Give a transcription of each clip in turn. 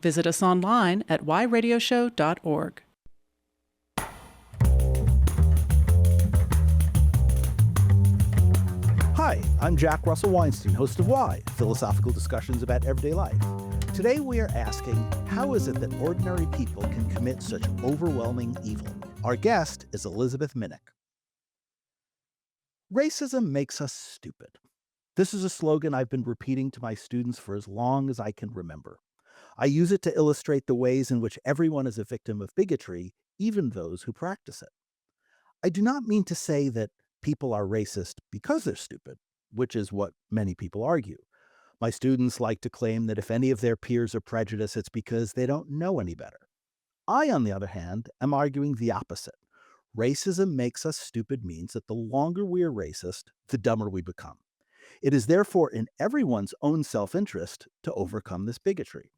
Visit us online at whyradioshow.org. Hi, I'm Jack Russell Weinstein, host of Why, philosophical discussions about everyday life. Today we are asking, how is it that ordinary people can commit such overwhelming evil? Our guest is Elizabeth Minnich. Racism makes us stupid. This is a slogan I've been repeating to my students for as long as I can remember. I use it to illustrate the ways in which everyone is a victim of bigotry, even those who practice it. I do not mean to say that people are racist because they're stupid, which is what many people argue. My students like to claim that if any of their peers are prejudiced, it's because they don't know any better. I, on the other hand, am arguing the opposite. Racism makes us stupid means that the longer we are racist, the dumber we become. It is therefore in everyone's own self-interest to overcome this bigotry.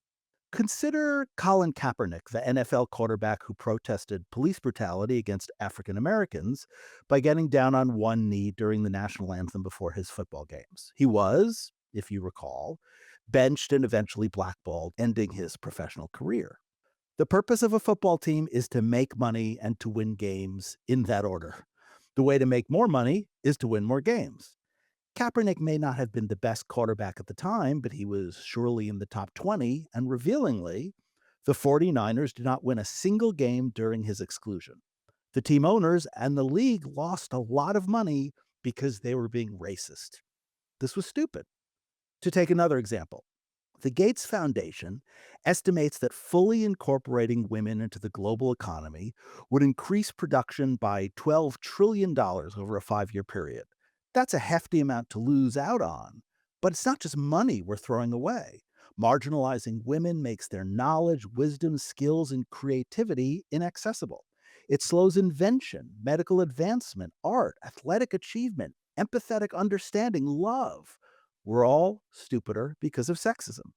Consider Colin Kaepernick, the NFL quarterback who protested police brutality against African Americans by getting down on one knee during the national anthem before his football games. He was, if you recall, benched and eventually blackballed, ending his professional career. The purpose of a football team is to make money and to win games in that order. The way to make more money is to win more games. Kaepernick may not have been the best quarterback at the time, but he was surely in the top 20, and revealingly, the 49ers did not win a single game during his exclusion. The team owners and the league lost a lot of money because they were being racist. This was stupid. To take another example, the Gates Foundation estimates that fully incorporating women into the global economy would increase production by $12 trillion over a 5-year period. That's a hefty amount to lose out on, but it's not just money we're throwing away. Marginalizing women makes their knowledge, wisdom, skills, and creativity inaccessible. It slows invention, medical advancement, art, athletic achievement, empathetic understanding, love. We're all stupider because of sexism.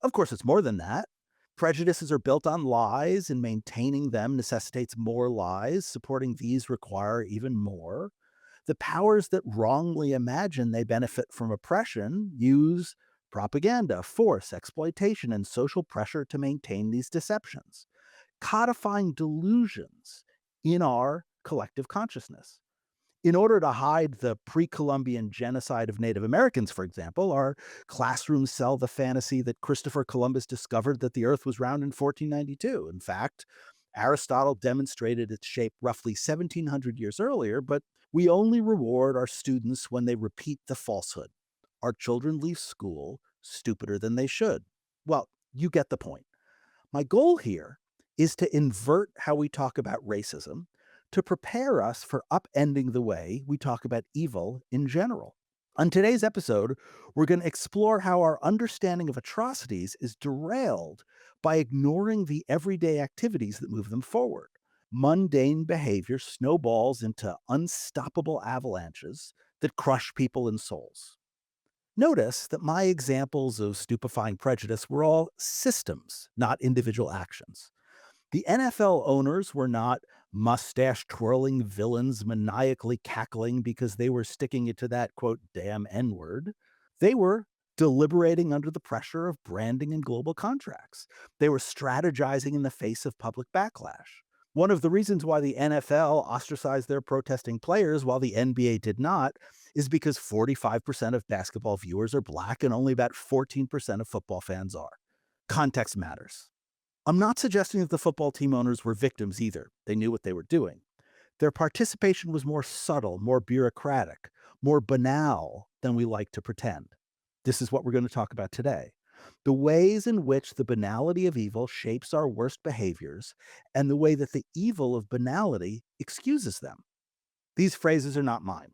Of course, it's more than that. Prejudices are built on lies, and maintaining them necessitates more lies. Supporting these require even more. The powers that wrongly imagine they benefit from oppression use propaganda, force, exploitation, and social pressure to maintain these deceptions, codifying delusions in our collective consciousness. In order to hide the pre-Columbian genocide of Native Americans, for example, our classrooms sell the fantasy that Christopher Columbus discovered that the Earth was round in 1492. In fact, Aristotle demonstrated its shape roughly 1700 years earlier, but we only reward our students when they repeat the falsehood. Our children leave school stupider than they should. Well, you get the point. My goal here is to invert how we talk about racism to prepare us for upending the way we talk about evil in general. On today's episode, we're going to explore how our understanding of atrocities is derailed by ignoring the everyday activities that move them forward. Mundane behavior snowballs into unstoppable avalanches that crush people and souls. Notice that my examples of stupefying prejudice were all systems, not individual actions. The NFL owners were not mustache-twirling villains maniacally cackling because they were sticking it to that, quote, damn N-word. They were deliberating under the pressure of branding and global contracts. They were strategizing in the face of public backlash. One of the reasons why the NFL ostracized their protesting players while the NBA did not is because 45% of basketball viewers are Black and only about 14% of football fans are. Context matters. I'm not suggesting that the football team owners were victims either. They knew what they were doing. Their participation was more subtle, more bureaucratic, more banal than we like to pretend. This is what we're going to talk about today. The ways in which the banality of evil shapes our worst behaviors and the way that the evil of banality excuses them. These phrases are not mine.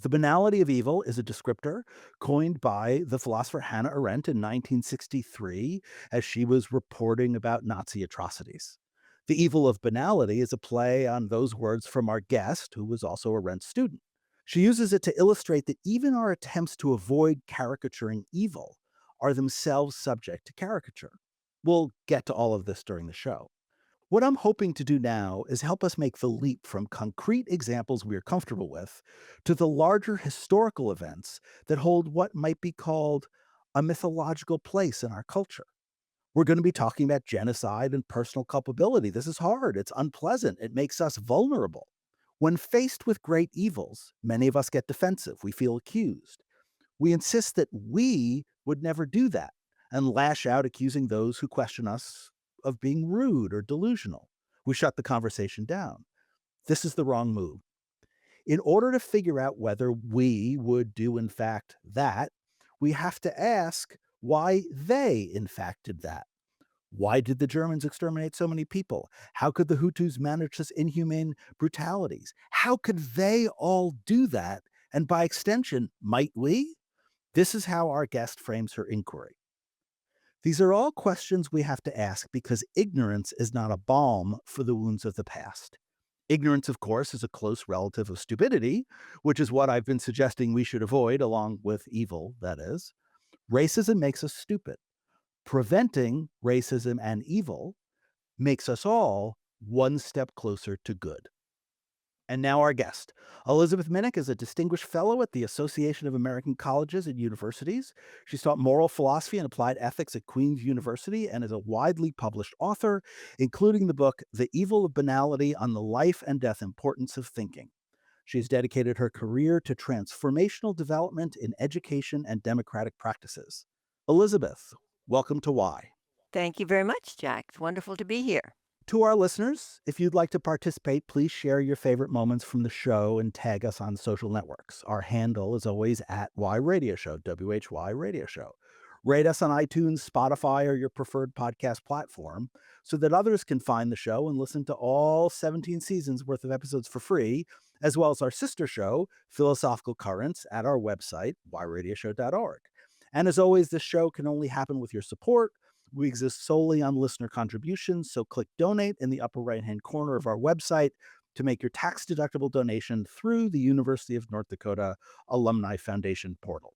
The banality of evil is a descriptor coined by the philosopher Hannah Arendt in 1963 as she was reporting about Nazi atrocities. The evil of banality is a play on those words from our guest, who was also a Arendt student. She uses it to illustrate that even our attempts to avoid caricaturing evil are themselves subject to caricature. We'll get to all of this during the show. What I'm hoping to do now is help us make the leap from concrete examples we are comfortable with to the larger historical events that hold what might be called a mythological place in our culture. We're going to be talking about genocide and personal culpability. This is hard. It's unpleasant. It makes us vulnerable. When faced with great evils, many of us get defensive. We feel accused. We insist that we would never do that and lash out, accusing those who question us of being rude or delusional. We shut the conversation down. This is the wrong move. In order to figure out whether we would do, in fact, that, we have to ask why they, in fact, did that. Why did the Germans exterminate so many people? How could the Hutus manage such inhumane brutalities? How could they all do that? And by extension, might we? This is how our guest frames her inquiry. These are all questions we have to ask because ignorance is not a balm for the wounds of the past. Ignorance, of course, is a close relative of stupidity, which is what I've been suggesting we should avoid, along with evil, that is. Racism makes us stupid. Preventing racism and evil makes us all one step closer to good. And now our guest. Elizabeth Minnich is a distinguished fellow at the Association of American Colleges and Universities. She's taught moral philosophy and applied ethics at Queen's University and is a widely published author, including the book The Evil of Banality on the Life and Death Importance of Thinking. She has dedicated her career to transformational development in education and democratic practices. Elizabeth, welcome to Why. Thank you very much, Jack. It's wonderful to be here. To our listeners, if you'd like to participate, please share your favorite moments from the show and tag us on social networks. Our handle is always at Y Radio Show, WHY Radio Show. Rate us on iTunes, Spotify, or your preferred podcast platform so that others can find the show and listen to all 17 seasons worth of episodes for free, as well as our sister show, Philosophical Currents, at our website, yradioshow.org. And as always, this show can only happen with your support. We exist solely on listener contributions, so click donate in the upper right-hand corner of our website to make your tax-deductible donation through the University of North Dakota Alumni Foundation portal.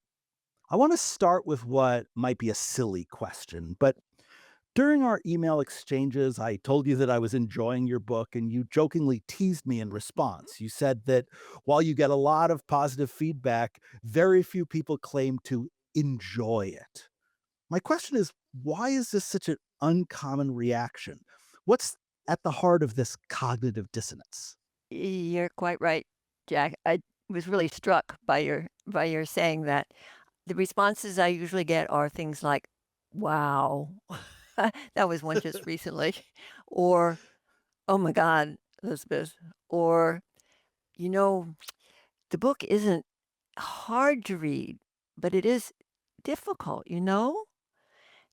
I want to start with what might be a silly question, but during our email exchanges, I told you that I was enjoying your book, and you jokingly teased me in response. You said that while you get a lot of positive feedback, very few people claim to enjoy it. My question is, why is this such an uncommon reaction? What's at the heart of this cognitive dissonance? You're quite right, Jack. I was really struck by your saying that. The responses I usually get are things like, "Wow." That was one just recently. Or, "Oh my god, Elizabeth." Or, "You know, the book isn't hard to read, but it is difficult, you know?"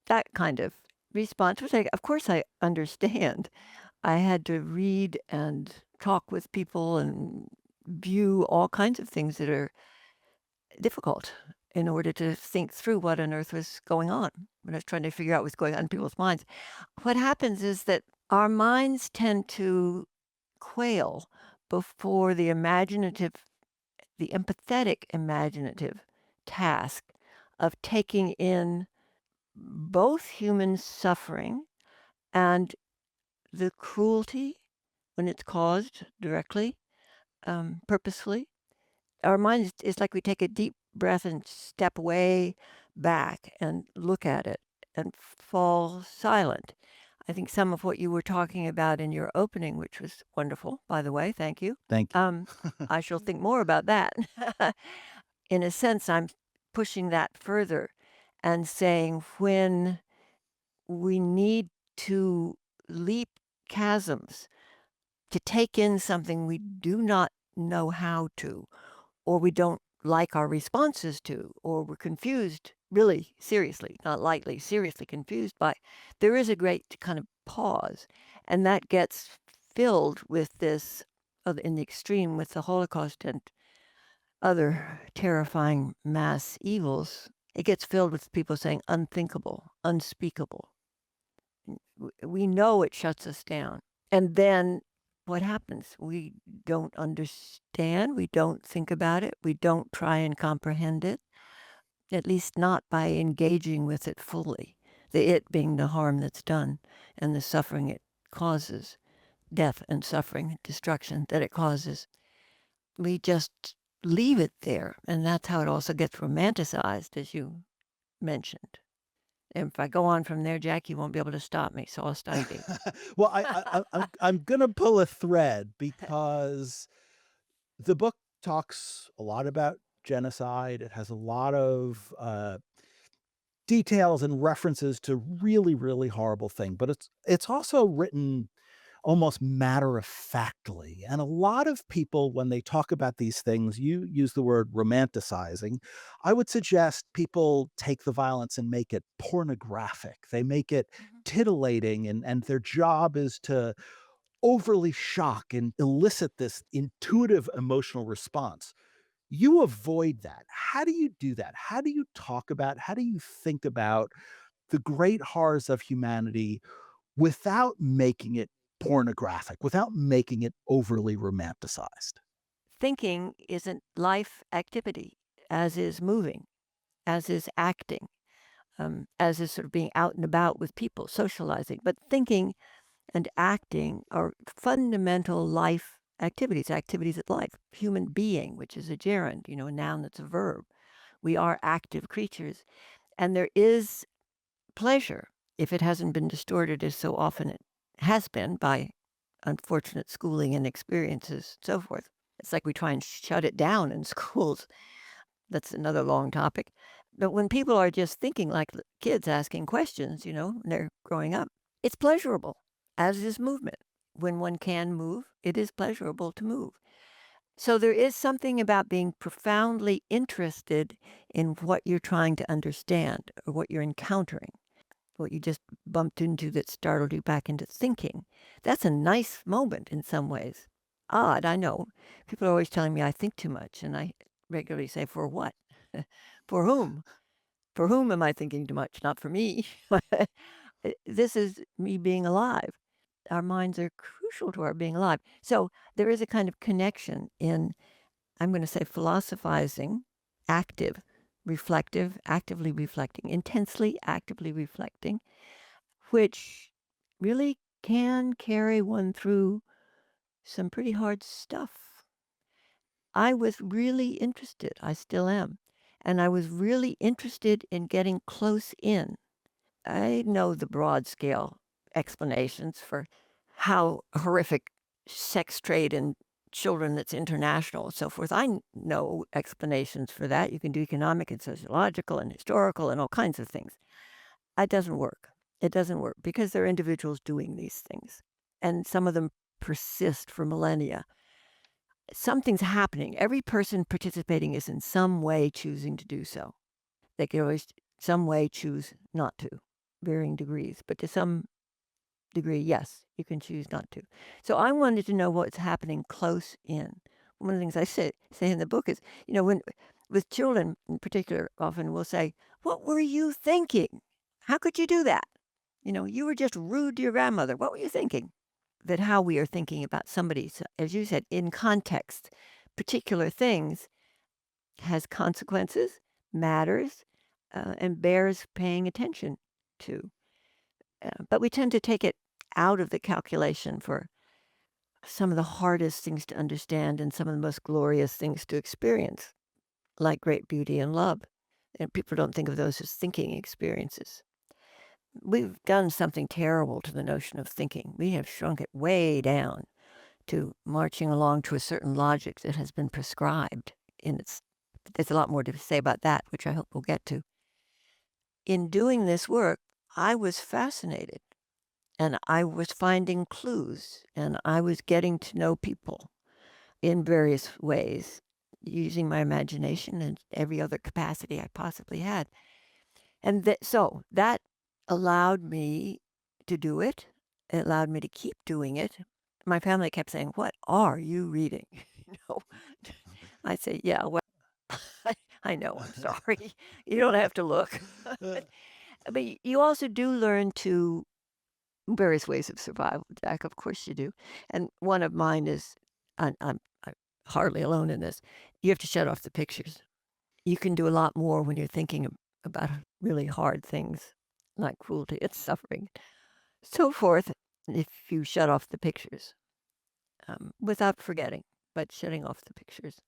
That kind of response, which of course I understand. I had to read and talk with people and view all kinds of things that are difficult in order to think through what on earth was going on when I was trying to figure out what's going on in people's minds. What happens is that our minds tend to quail before the empathetic imaginative task of taking in both human suffering and the cruelty when it's caused directly, purposefully. Our mind is like we take a deep breath and step way back and look at it and fall silent. I think some of what you were talking about in your opening, which was wonderful, by the way, thank you. Thank Um, you. I shall think more about that. In a sense, I'm pushing that further and saying when we need to leap chasms to take in something we do not know how to, or we don't like our responses to, or we're confused, really seriously, not lightly, seriously confused by, there is a great kind of pause. And that gets filled with this, in the extreme, with the Holocaust and other terrifying mass evils. It gets filled with people saying unthinkable, unspeakable. We know it shuts us down. And then what happens? We don't understand, we don't think about it, we don't try and comprehend it, at least not by engaging with it fully. The it being the harm that's done and the suffering it causes, death and suffering, destruction that it causes. We just leave it there, and that's how it also gets romanticized, as you mentioned. And if I go on from there, Jack, you won't be able to stop me, so I'll stop you. Well, I'm gonna pull a thread because the book talks a lot about genocide. It has a lot of details and references to really, really horrible thing, but it's also written almost matter of factly. And a lot of people, when they talk about these things, you use the word romanticizing. I would suggest people take the violence and make it pornographic. They make it Mhm. titillating, and their job is to overly shock and elicit this intuitive emotional response. You avoid that. How do you do that? How do you talk about, how do you think about the great horrors of humanity without making it pornographic, without making it overly romanticized? Thinking isn't life activity, as is moving, as is acting, as is sort of being out and about with people, socializing. But thinking and acting are fundamental life activities, activities of life. Human being, which is a gerund, a noun that's a verb. We are active creatures. And there is pleasure, if it hasn't been distorted as so often it has been by unfortunate schooling and experiences, so forth. It's like we try and shut it down in schools. That's another long topic. But when people are just thinking like kids asking questions, when they're growing up, it's pleasurable, as is movement. When one can move, it is pleasurable to move. So there is something about being profoundly interested in what you're trying to understand or what you're encountering, what you just bumped into that startled you back into thinking. That's a nice moment in some ways. Odd, I know. People are always telling me I think too much, and I regularly say, for what? For whom? For whom am I thinking too much? Not for me. This is me being alive. Our minds are crucial to our being alive. So there is a kind of connection in, I'm going to say, philosophizing, active, reflective, actively reflecting, intensely actively reflecting, which really can carry one through some pretty hard stuff. I was really interested, I still am, and I was really interested in getting close in. I know the broad scale explanations for how horrific sex trade in children that's international and so forth. Know explanations for that. You can do economic and sociological and historical and all kinds of things. It doesn't work. It doesn't work because there are individuals doing these things, and some of them persist for millennia. Something's happening. Every person participating is in some way choosing to do so. They can always, some way, choose not to, varying degrees, but to some degree, yes, you can choose not to. So I wanted to know what's happening close in. One of the things I say in the book is, when with children in particular, often we'll say, "What were you thinking? How could you do that? You were just rude to your grandmother. What were you thinking?" That how we are thinking about somebody, so, as you said, in context, particular things has consequences, matters, and bears paying attention to. But we tend to take it out of the calculation for some of the hardest things to understand and some of the most glorious things to experience, like great beauty and love. And people don't think of those as thinking experiences. We've done something terrible to the notion of thinking. We have shrunk it way down to marching along to a certain logic that has been prescribed. And there's a lot more to say about that, which I hope we'll get to. In doing this work, I was fascinated and I was finding clues and I was getting to know people in various ways using my imagination and every other capacity I possibly had. And so that allowed me to do it. It allowed me to keep doing it. My family kept saying, "What are you reading?" You know, I say, "Yeah, well, I know, I'm sorry. You don't have to look." But you also do learn to various ways of survival, Jack. Of course you do. And one of mine is, I'm hardly alone in this. You have to shut off the pictures. You can do a lot more when you're thinking about really hard things like cruelty and suffering, so forth, if you shut off the pictures without forgetting, but shutting off the pictures.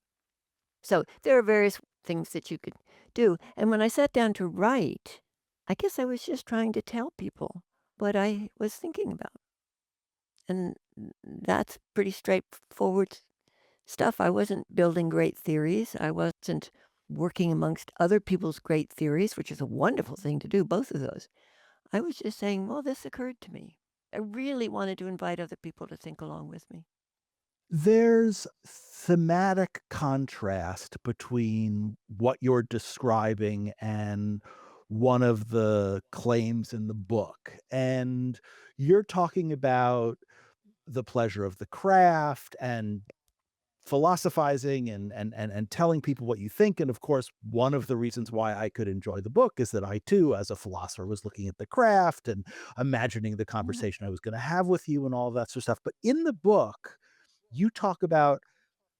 So there are various things that you could do. And when I sat down to write, I guess I was just trying to tell people what I was thinking about. And that's pretty straightforward stuff. I wasn't building great theories. I wasn't working amongst other people's great theories, which is a wonderful thing to do, both of those. I was just saying, well, this occurred to me. I really wanted to invite other people to think along with me. There's thematic contrast between what you're describing and one of the claims in the book. And you're talking about the pleasure of the craft and philosophizing and telling people what you think. And of course, one of the reasons why I could enjoy the book is that I too, as a philosopher, was looking at the craft and imagining the Mhm. conversation I was going to have with you and all of that sort of stuff. But in the book, you talk about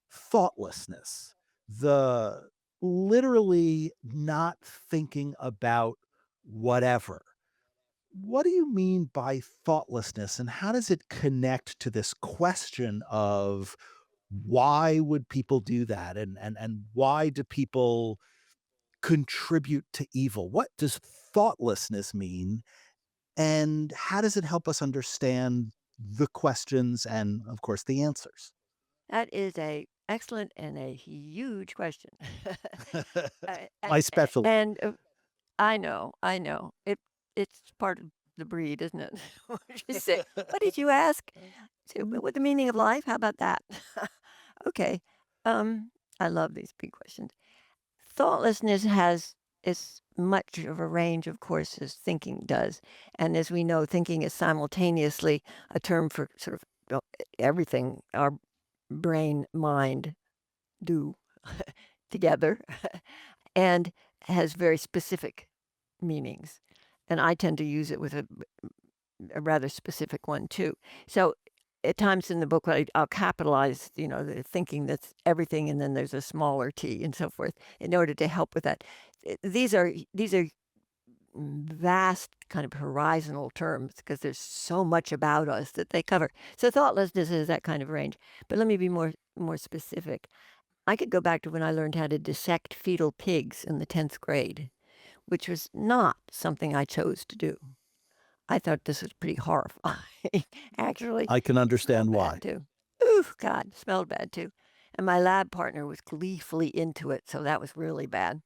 thoughtlessness, the literally not thinking about whatever. What do you mean by thoughtlessness, and how does it connect to this question of why would people do that, and why do people contribute to evil? What does thoughtlessness mean, and how does it help us understand the questions and, of course, the answers? That is a excellent and a huge question. Uh, a- My specialty. and I know. It's part of the breed, isn't it? Just say, what did you ask? Say, what the meaning of life? How about that? Okay. I love these big questions. Thoughtlessness has as much of a range, of course, as thinking does. And as we know, thinking is simultaneously a term for sort of everything our brain, mind do together and has very specific meanings. And I tend to use it with a rather specific one too. So at times in the book, I'll capitalize, the thinking that's everything, and then there's a smaller t and so forth, in order to help with that. These are vast kind of horizontal terms because there's so much about us that they cover. So thoughtlessness is that kind of range. But let me be more specific. I could go back to when I learned how to dissect fetal pigs in the 10th grade, which was not something I chose to do. I thought this was pretty horrifying. Actually, I can it smelled understand bad why. too. Ooh, God, smelled bad too. And my lab partner was gleefully into it, so that was really bad.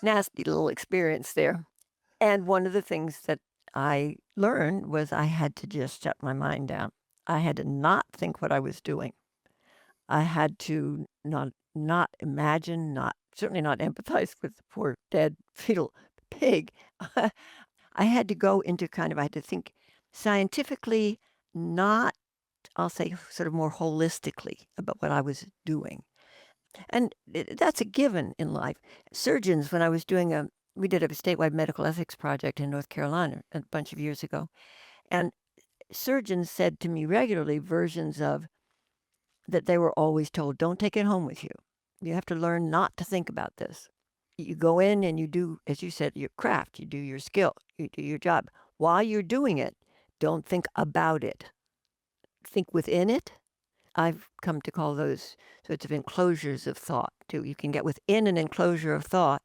Nasty little experience there. And one of the things that I learned was I had to just shut my mind down. I had to not think what I was doing. I had to not imagine, not certainly not empathize with the poor dead fetal pig. I had to go into I had to think scientifically, not, I'll say, sort of more holistically about what I was doing. And that's a given in life. Surgeons, when I was we did a statewide medical ethics project in North Carolina a bunch of years ago. And surgeons said to me regularly versions of that they were always told, don't take it home with you. You have to learn not to think about this. You go in and you do, as you said, your craft, you do your skill, you do your job. While you're doing it, don't think about it. Think within it. I've come to call those sorts of enclosures of thought too. You can get within an enclosure of thought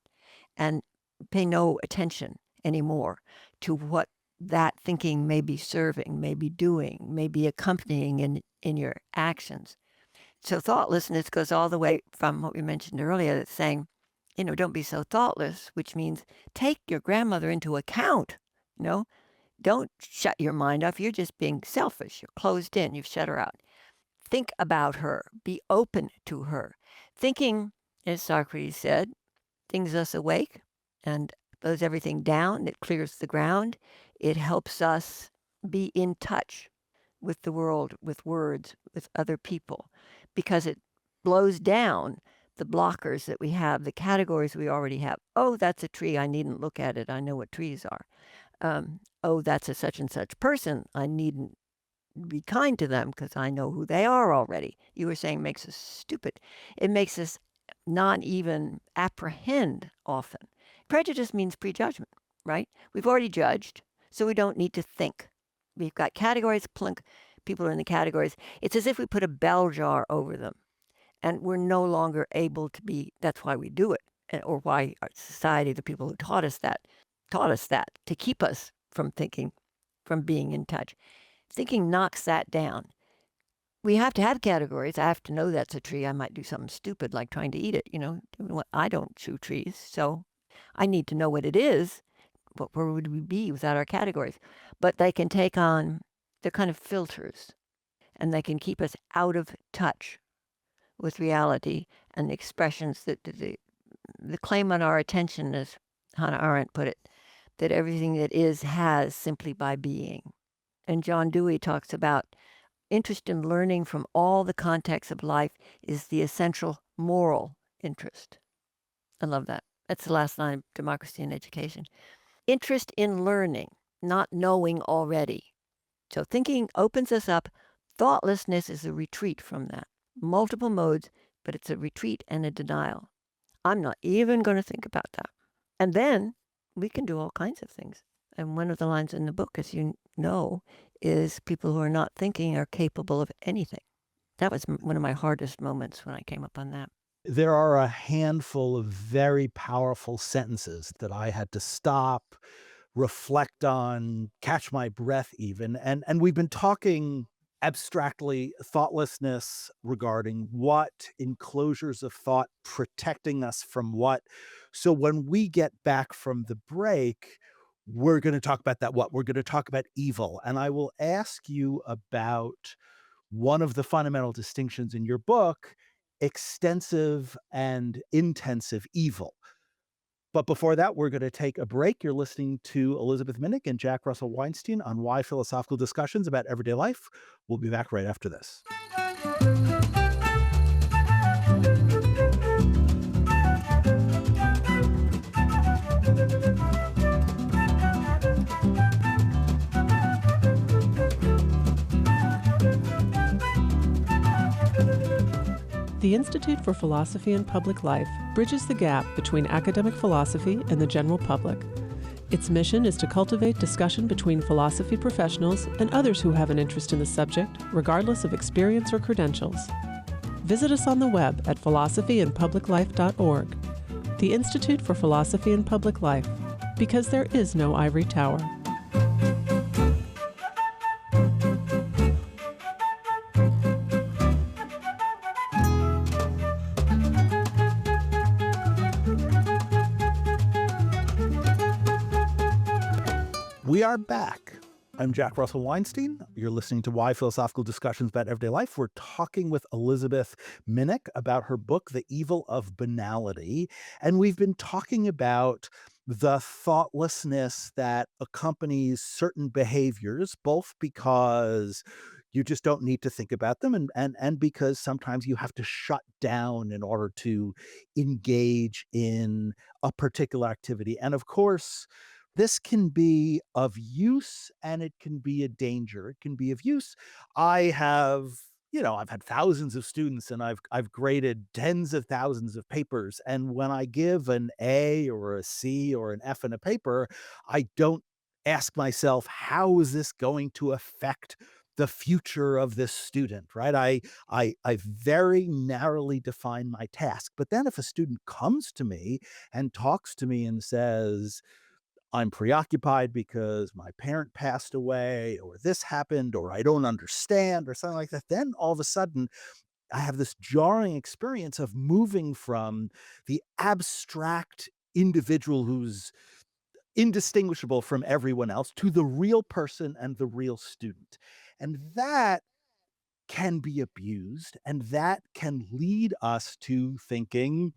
and pay no attention anymore to what that thinking may be serving, may be doing, may be accompanying in your actions. So thoughtlessness goes all the way from what we mentioned earlier, that's saying, don't be so thoughtless, which means take your grandmother into account. You know, don't shut your mind off. You're just being selfish. You're closed in. You've shut her out. Think about her. Be open to her. Thinking, as Socrates said, things us awake and slows everything down. It clears the ground. It helps us be in touch with the world, with words, with other people, because it blows down the blockers that we have, the categories we already have. Oh, that's a tree. I needn't look at it. I know what trees are. Oh, that's a such and such person. I needn't be kind to them because I know who they are already. You were saying makes us stupid. It makes us not even apprehend often. Prejudice means prejudgment, right? We've already judged, so we don't need to think. We've got categories, plunk, people are in the categories. It's as if we put a bell jar over them, and we're no longer able to be, that's why we do it, or why our society, the people who taught us that, taught us that to keep us from thinking, from being in touch. Thinking knocks that down. We have to have categories. I have to know that's a tree. I might do something stupid like trying to eat it, I don't chew trees, so I need to know what it is. Where would we be without our categories? But they can take on, they're kind of filters, and they can keep us out of touch with reality and the expressions that the claim on our attention, as Hannah Arendt put it, that everything that is has simply by being. And John Dewey talks about interest in learning from all the contexts of life is the essential moral interest. I love that. That's the last line of Democracy in Education. Interest in learning, not knowing already. So thinking opens us up. Thoughtlessness is a retreat from that. Multiple modes, but it's a retreat and a denial. I'm not even going to think about that. And then we can do all kinds of things. And one of the lines in the book, as you know, is people who are not thinking are capable of anything. That was one of my hardest moments when I came up on that. There are a handful of very powerful sentences that I had to stop, reflect on, catch my breath even. And we've been talking abstractly thoughtlessness regarding what, enclosures of thought protecting us from what. So when we get back from the break, we're going to talk about that what? We're going to talk about evil. And I will ask you about one of the fundamental distinctions in your book, extensive and intensive evil. But before that, we're going to take a break. You're listening to Elizabeth Minnich and Jack Russell Weinstein on Why Philosophical Discussions About Everyday Life. We'll be back right after this. The Institute for Philosophy and Public Life bridges the gap between academic philosophy and the general public. Its mission is to cultivate discussion between philosophy professionals and others who have an interest in the subject, regardless of experience or credentials. Visit us on the web at philosophyandpubliclife.org. The Institute for Philosophy and Public Life, because there is no ivory tower. We are back. I'm Jack Russell Weinstein. You're listening to Why Philosophical Discussions About Everyday Life. We're talking with Elizabeth Minnich about her book, The Evil of Banality. And we've been talking about the thoughtlessness that accompanies certain behaviors, both because you just don't need to think about them and because sometimes you have to shut down in order to engage in a particular activity. And of course, this can be of use and it can be a danger. It can be of use. I have, I've had thousands of students and I've graded tens of thousands of papers. And when I give an A or a C or an F in a paper, I don't ask myself, how is this going to affect the future of this student, right? I very narrowly define my task. But then if a student comes to me and talks to me and says, I'm preoccupied because my parent passed away, or this happened, or I don't understand, or something like that, then all of a sudden I have this jarring experience of moving from the abstract individual who's indistinguishable from everyone else to the real person and the real student. And that can be abused, and that can lead us to thinking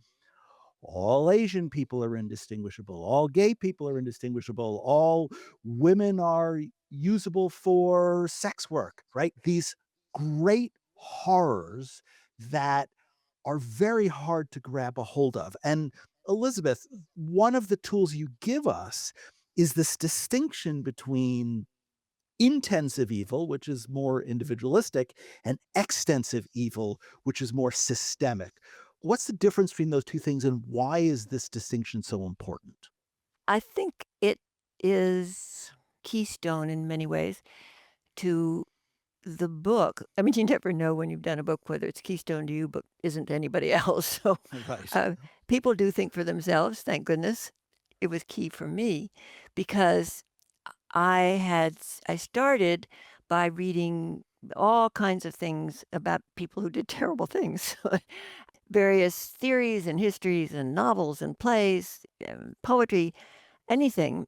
all Asian people are indistinguishable, all gay people are indistinguishable, all women are usable for sex work, right? These great horrors that are very hard to grab a hold of. And Elizabeth, one of the tools you give us is this distinction between intensive evil, which is more individualistic, and extensive evil, which is more systemic. What's the difference between those two things, and why is this distinction so important? I think it is keystone in many ways to the book. I mean, you never know when you've done a book whether it's keystone to you, but isn't to anybody else. So Right. uh, people do think for themselves, thank goodness. it was key for me because I started by reading all kinds of things about people who did terrible things, various theories and histories and novels and plays, poetry, anything.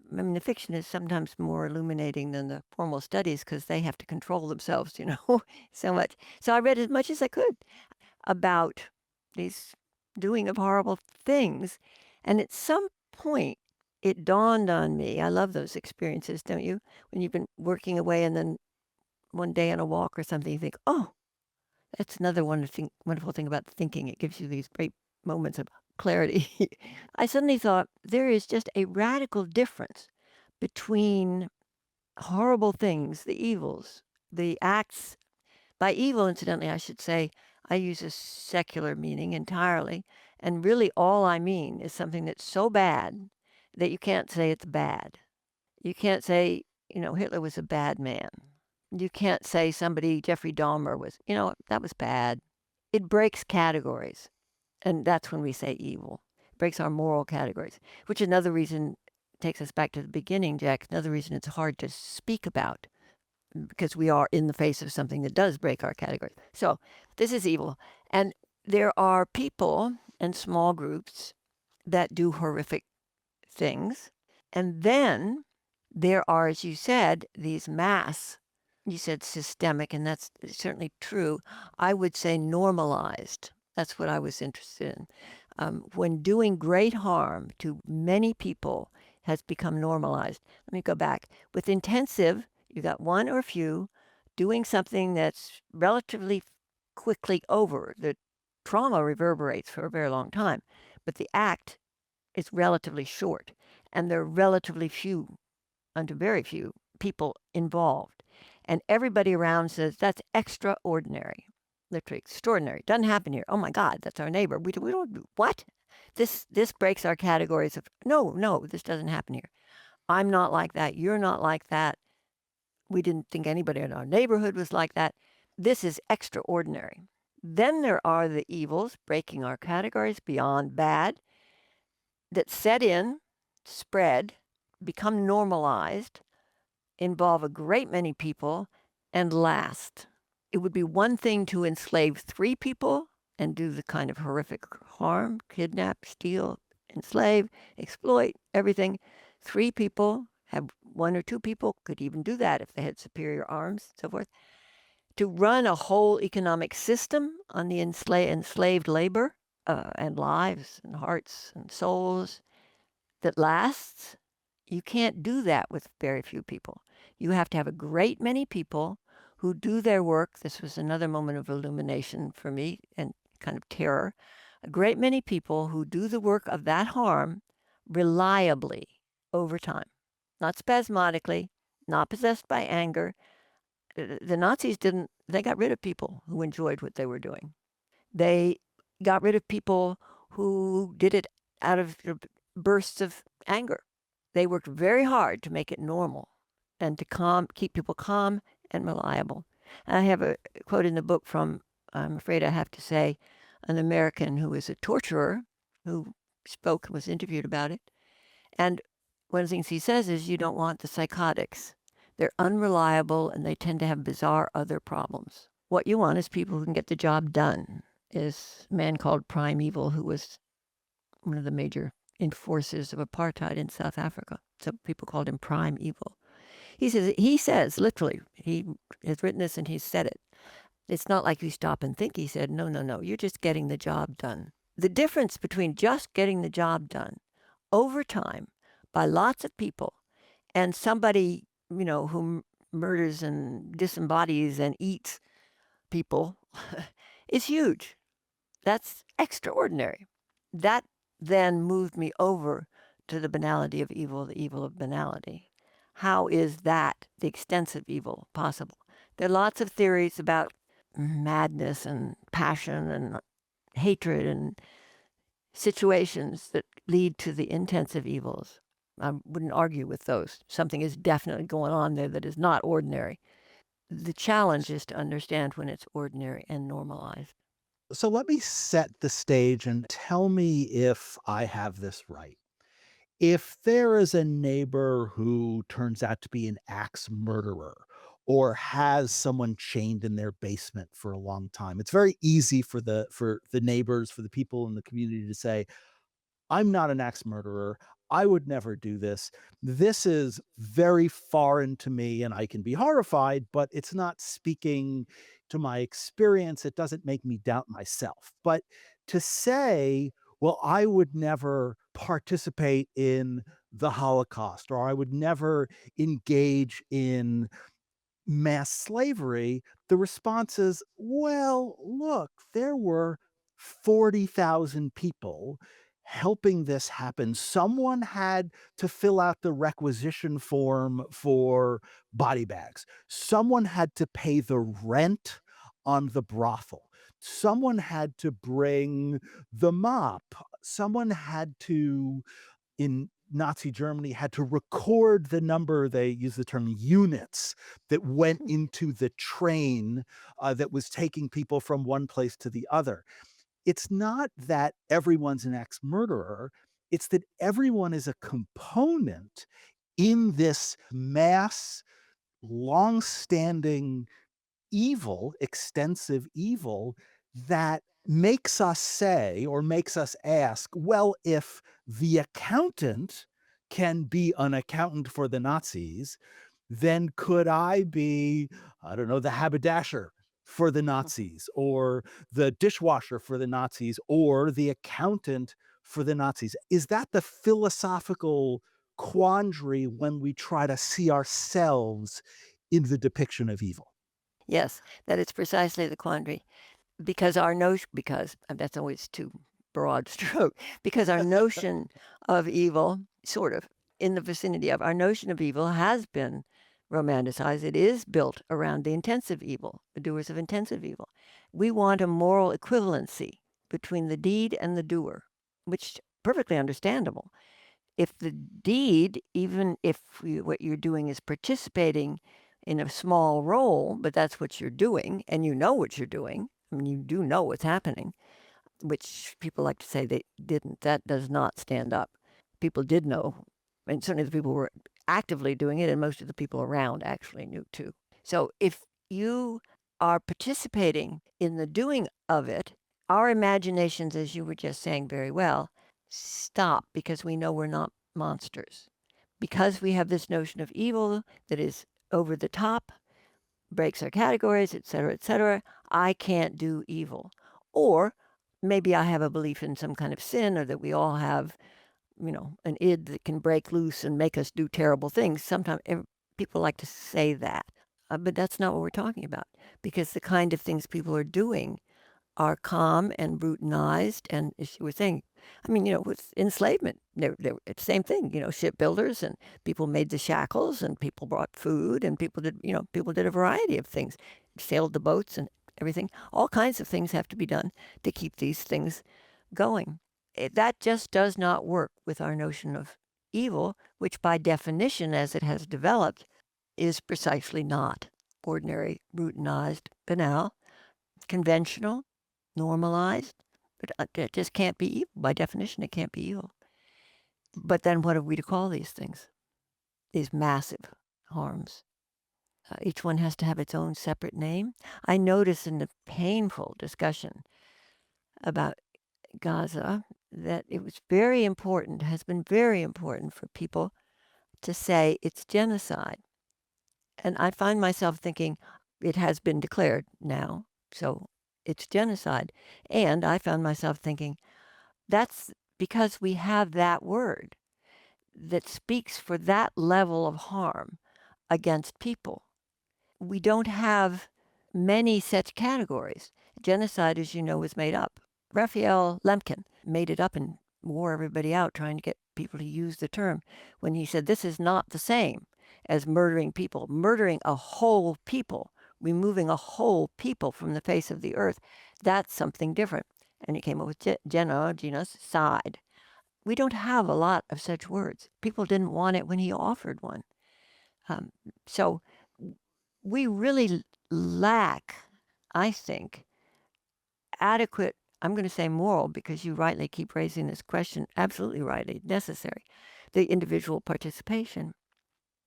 I mean, the fiction is sometimes more illuminating than the formal studies because they have to control themselves, so much. So I read as much as I could about these doing of horrible things. And at some point, it dawned on me. I love those experiences, don't you? When you've been working away and then one day on a walk or something, you think, oh, that's another wonderful thing about thinking. It gives you these great moments of clarity. I suddenly thought there is just a radical difference between horrible things, the evils, the acts. By evil, incidentally, I should say, I use a secular meaning entirely. And really, all I mean is something that's so bad that you can't say it's bad. You can't say, Hitler was a bad man. You can't say somebody, Jeffrey Dahmer, was, that was bad. It breaks categories. And that's when we say evil. It breaks our moral categories, which another reason takes us back to the beginning, Jack. Another reason it's hard to speak about because we are in the face of something that does break our categories. So this is evil. And there are people and small groups that do horrific things. And then there are, as you said, these mass, you said systemic, and that's certainly true. I would say normalized. That's what I was interested in. When doing great harm to many people has become normalized. Let me go back. With intensive, you got one or few doing something that's relatively quickly over. The trauma reverberates for a very long time, but the act is relatively short, and there are relatively few, under very few, people involved. And everybody around says that's extraordinary, literally extraordinary. Doesn't happen here. Oh my God, that's our neighbor. We don't do what? This breaks our categories of no, this doesn't happen here. I'm not like that. You're not like that. We didn't think anybody in our neighborhood was like that. This is extraordinary. Then there are the evils breaking our categories beyond bad that set in, spread, become normalized, involve a great many people, and last. It would be one thing to enslave 3 people and do the kind of horrific harm, kidnap, steal, enslave, exploit, everything. 3 people, have 1 or 2 people could even do that if they had superior arms, so forth. To run a whole economic system on the enslaved labor and lives and hearts and souls that lasts, you can't do that with very few people. You have to have a great many people who do their work. This was another moment of illumination for me and kind of terror. A great many people who do the work of that harm reliably over time, not spasmodically, not possessed by anger. The Nazis didn't, they got rid of people who enjoyed what they were doing. They got rid of people who did it out of bursts of anger. They worked very hard to make it normal and to keep people calm and reliable. And I have a quote in the book from, I'm afraid I have to say, an American who was a torturer who was interviewed about it. And one of the things he says is you don't want the psychotics. They're unreliable and they tend to have bizarre other problems. What you want is people who can get the job done. Is a man called Primeval who was one of the major enforcers of apartheid in South Africa. So people called him Primeval. He says literally, he has written this and he said it. It's not like you stop and think. He said, no, you're just getting the job done. The difference between just getting the job done over time by lots of people and somebody, who murders and disembodies and eats people is huge. That's extraordinary. That then moved me over to the banality of evil, the evil of banality. How is that, the extensive evil, possible? There are lots of theories about madness and passion and hatred and situations that lead to the intensive evils. I wouldn't argue with those. Something is definitely going on there that is not ordinary. The challenge is to understand when it's ordinary and normalized. So let me set the stage and tell me if I have this right. If there is a neighbor who turns out to be an axe murderer or has someone chained in their basement for a long time, it's very easy for the neighbors, for the people in the community to say, I'm not an axe murderer. I would never do this. This is very foreign to me and I can be horrified, but it's not speaking to my experience. It doesn't make me doubt myself. But to say, well, I would never participate in the Holocaust or I would never engage in mass slavery, the response is, well, look, there were 40,000 people helping this happen. Someone had to fill out the requisition form for body bags. Someone had to pay the rent on the brothel. Someone had to bring the mop. Someone had to in Nazi Germany had to record the number, they use the term units, that went into the train that was taking people from one place to the other. It's not that everyone's an ex murderer, it's that everyone is a component in this mass, long standing evil, extensive evil that makes us say or makes us ask, well, if the accountant can be an accountant for the Nazis, then could I be, I don't know, the haberdasher for the Nazis or the dishwasher for the Nazis or the accountant for the Nazis? Is that the philosophical quandary when we try to see ourselves in the depiction of evil? Yes, that is precisely the quandary. Because our notion, because that's always too broad stroke, because our notion of evil, sort of, in the vicinity of our notion of evil has been romanticized. It is built around the intensive evil, the doers of intensive evil. We want a moral equivalency between the deed and the doer, which perfectly understandable. If the deed, even if what you're doing is participating in a small role, but that's what you're doing, and you know what you're doing, I mean, you do know what's happening, which people like to say they didn't. That does not stand up. People did know, and certainly the people who were actively doing it, and most of the people around actually knew too. So if you are participating in the doing of it, our imaginations, as you were just saying very well, stop because we know we're not monsters. Because we have this notion of evil that is over the top, breaks our categories, et cetera, I can't do evil. Or maybe I have a belief in some kind of sin or that we all have, an id that can break loose and make us do terrible things. Sometimes people like to say that, but that's not what we're talking about because the kind of things people are doing are calm and routinized. And as you were saying, I mean, with enslavement, it's the same thing. Shipbuilders and people made the shackles, and people brought food, and people did a variety of things, sailed the boats and everything. All kinds of things have to be done to keep these things going. That just does not work with our notion of evil, which by definition, as it has developed, is precisely not ordinary, routinized, banal, conventional, normalized, but it just can't be evil. By definition, it can't be evil. But then what are we to call these things? These massive harms. Each one has to have its own separate name. I notice in the painful discussion about Gaza that it was very important, has been very important for people to say it's genocide. And I find myself thinking it has been declared now, so it's genocide. And I found myself thinking that's because we have that word that speaks for that level of harm against people. We don't have many such categories. Genocide, as you know, was made up. Raphael Lemkin made it up and wore everybody out trying to get people to use the term when he said this is not the same as murdering people, murdering a whole people, removing a whole people from the face of the earth. That's something different. And he came up with genocide. We don't have a lot of such words. People didn't want it when he offered one. Um, so we really lack, I think, adequate, I'm going to say moral because you rightly keep raising this question, absolutely rightly, necessary. the individual participation.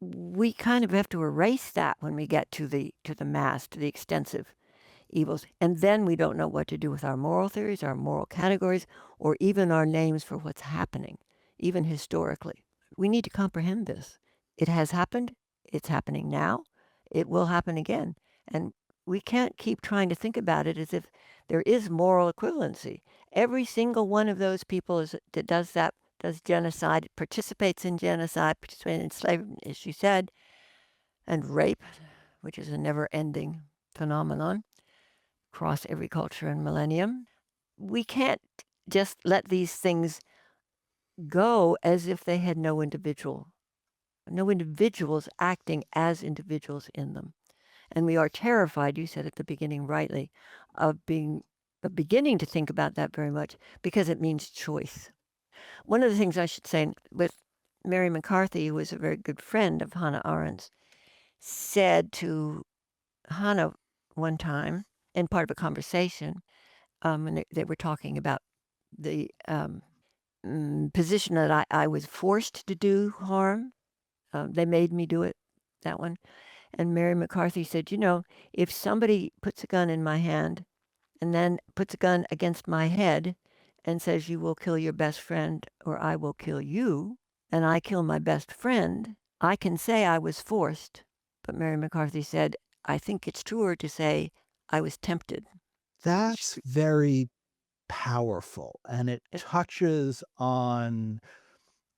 We kind of have to erase that when we get to the mass, to the extensive evils. And then we don't know what to do with our moral theories, our moral categories, or even our names for what's happening, even historically. We need to comprehend this. It has happened. It's happening now. It will happen again. And we can't keep trying to think about it as if there is moral equivalency. Every single one of those people that does genocide, participates in genocide, participates in enslavement, as she said, and rape, which is a never-ending phenomenon across every culture and millennium. We can't just let these things go as if they had no individuals acting as individuals in them. And we are terrified, you said at the beginning rightly, of beginning to think about that very much because it means choice. One of the things I should say with Mary McCarthy, who was a very good friend of Hannah Arendt's, said to Hannah one time, in part of a conversation, and they were talking about the position that I was forced to do harm. They made me do it, that one. And Mary McCarthy said, if somebody puts a gun in my hand and then puts a gun against my head and says, you will kill your best friend or I will kill you, and I kill my best friend, I can say I was forced. But Mary McCarthy said, I think it's truer to say I was tempted. That's very powerful, and it touches on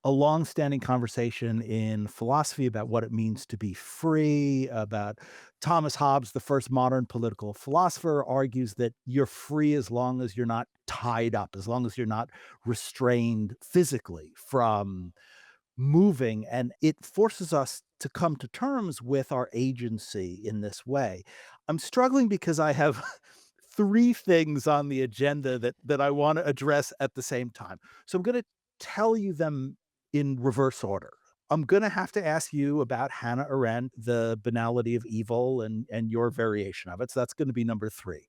a long-standing conversation in philosophy about what it means to be free, about Thomas Hobbes, the first modern political philosopher, argues that you're free as long as you're not tied up, as long as you're not restrained physically from moving, and it forces us to come to terms with our agency in this way. I'm struggling because I have 3 things on the agenda that I wanna address at the same time. So I'm gonna tell you them in reverse order. I'm gonna have to ask you about Hannah Arendt, The Banality of Evil, and your variation of it, so that's gonna be number 3.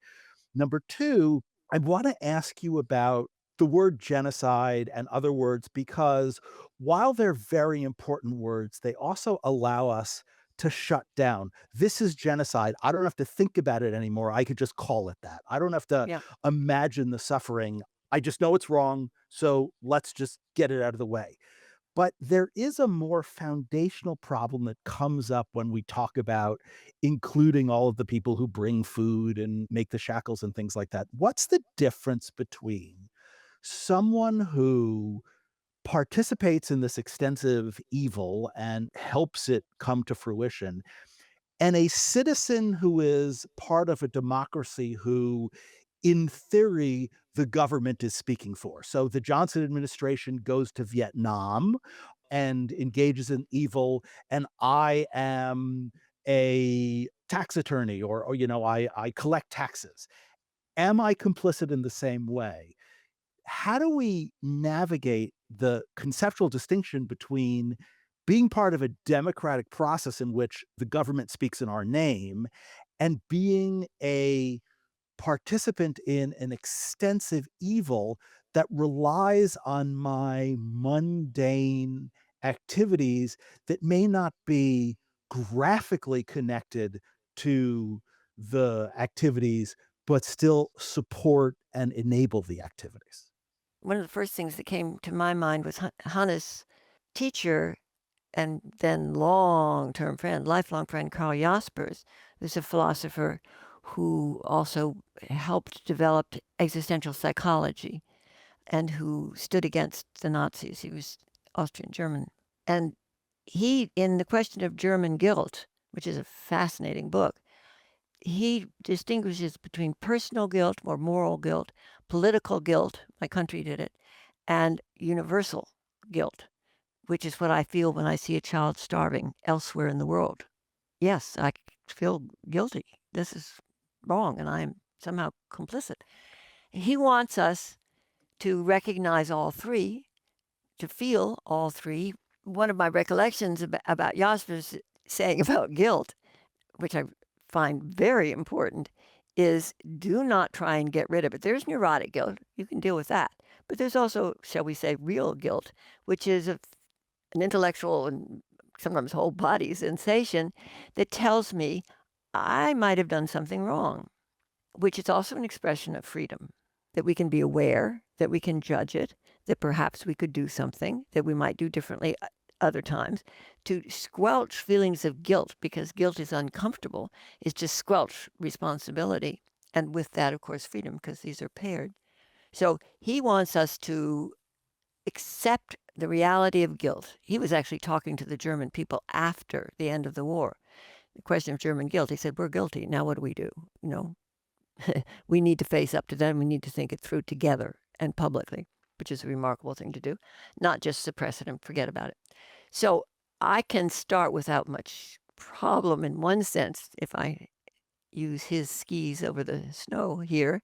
Number 2, I wanna ask you about the word genocide and other words because while they're very important words, they also allow us to shut down. This is genocide. I don't have to think about it anymore. I could just call it that. I don't have to Yeah. imagine the suffering. I just know it's wrong, so let's just get it out of the way. But there is a more foundational problem that comes up when we talk about including all of the people who bring food and make the shackles and things like that. What's the difference between someone who participates in this extensive evil and helps it come to fruition and a citizen who is part of a democracy who in theory, the government is speaking for. So the Johnson administration goes to Vietnam and engages in evil, and I am a tax attorney or I collect taxes. Am I complicit in the same way? How do we navigate the conceptual distinction between being part of a democratic process in which the government speaks in our name and being a participant in an extensive evil that relies on my mundane activities that may not be graphically connected to the activities, but still support and enable the activities? One of the first things that came to my mind was Hannah's teacher and then long-term friend, lifelong friend, Karl Jaspers, who's a philosopher who also helped develop existential psychology and who stood against the Nazis. He was Austrian German. And he, in The Question of German Guilt, which is a fascinating book, he distinguishes between personal guilt or moral guilt, political guilt, my country did it, and universal guilt, which is what I feel when I see a child starving elsewhere in the world. Yes, I feel guilty. This is wrong, and I'm somehow complicit. He wants us to recognize all three, to feel all three. One of my recollections about Jaspers saying about guilt, which I find very important, is do not try and get rid of it. There's neurotic guilt. You can deal with that. But there's also, shall we say, real guilt, which is an intellectual and sometimes whole body sensation that tells me I might have done something wrong, which is also an expression of freedom, that we can be aware, that we can judge it, that perhaps we could do something that we might do differently other times. To squelch feelings of guilt because guilt is uncomfortable is to squelch responsibility. And with that, of course, freedom, because these are paired. So he wants us to accept the reality of guilt. He was actually talking to the German people after the end of the war. The question of German guilt, he said, we're guilty. Now what do? You know, we need to face up to them. We need to think it through together and publicly, which is a remarkable thing to do, not just suppress it and forget about it. So I can start without much problem in one sense if I use his skis over the snow here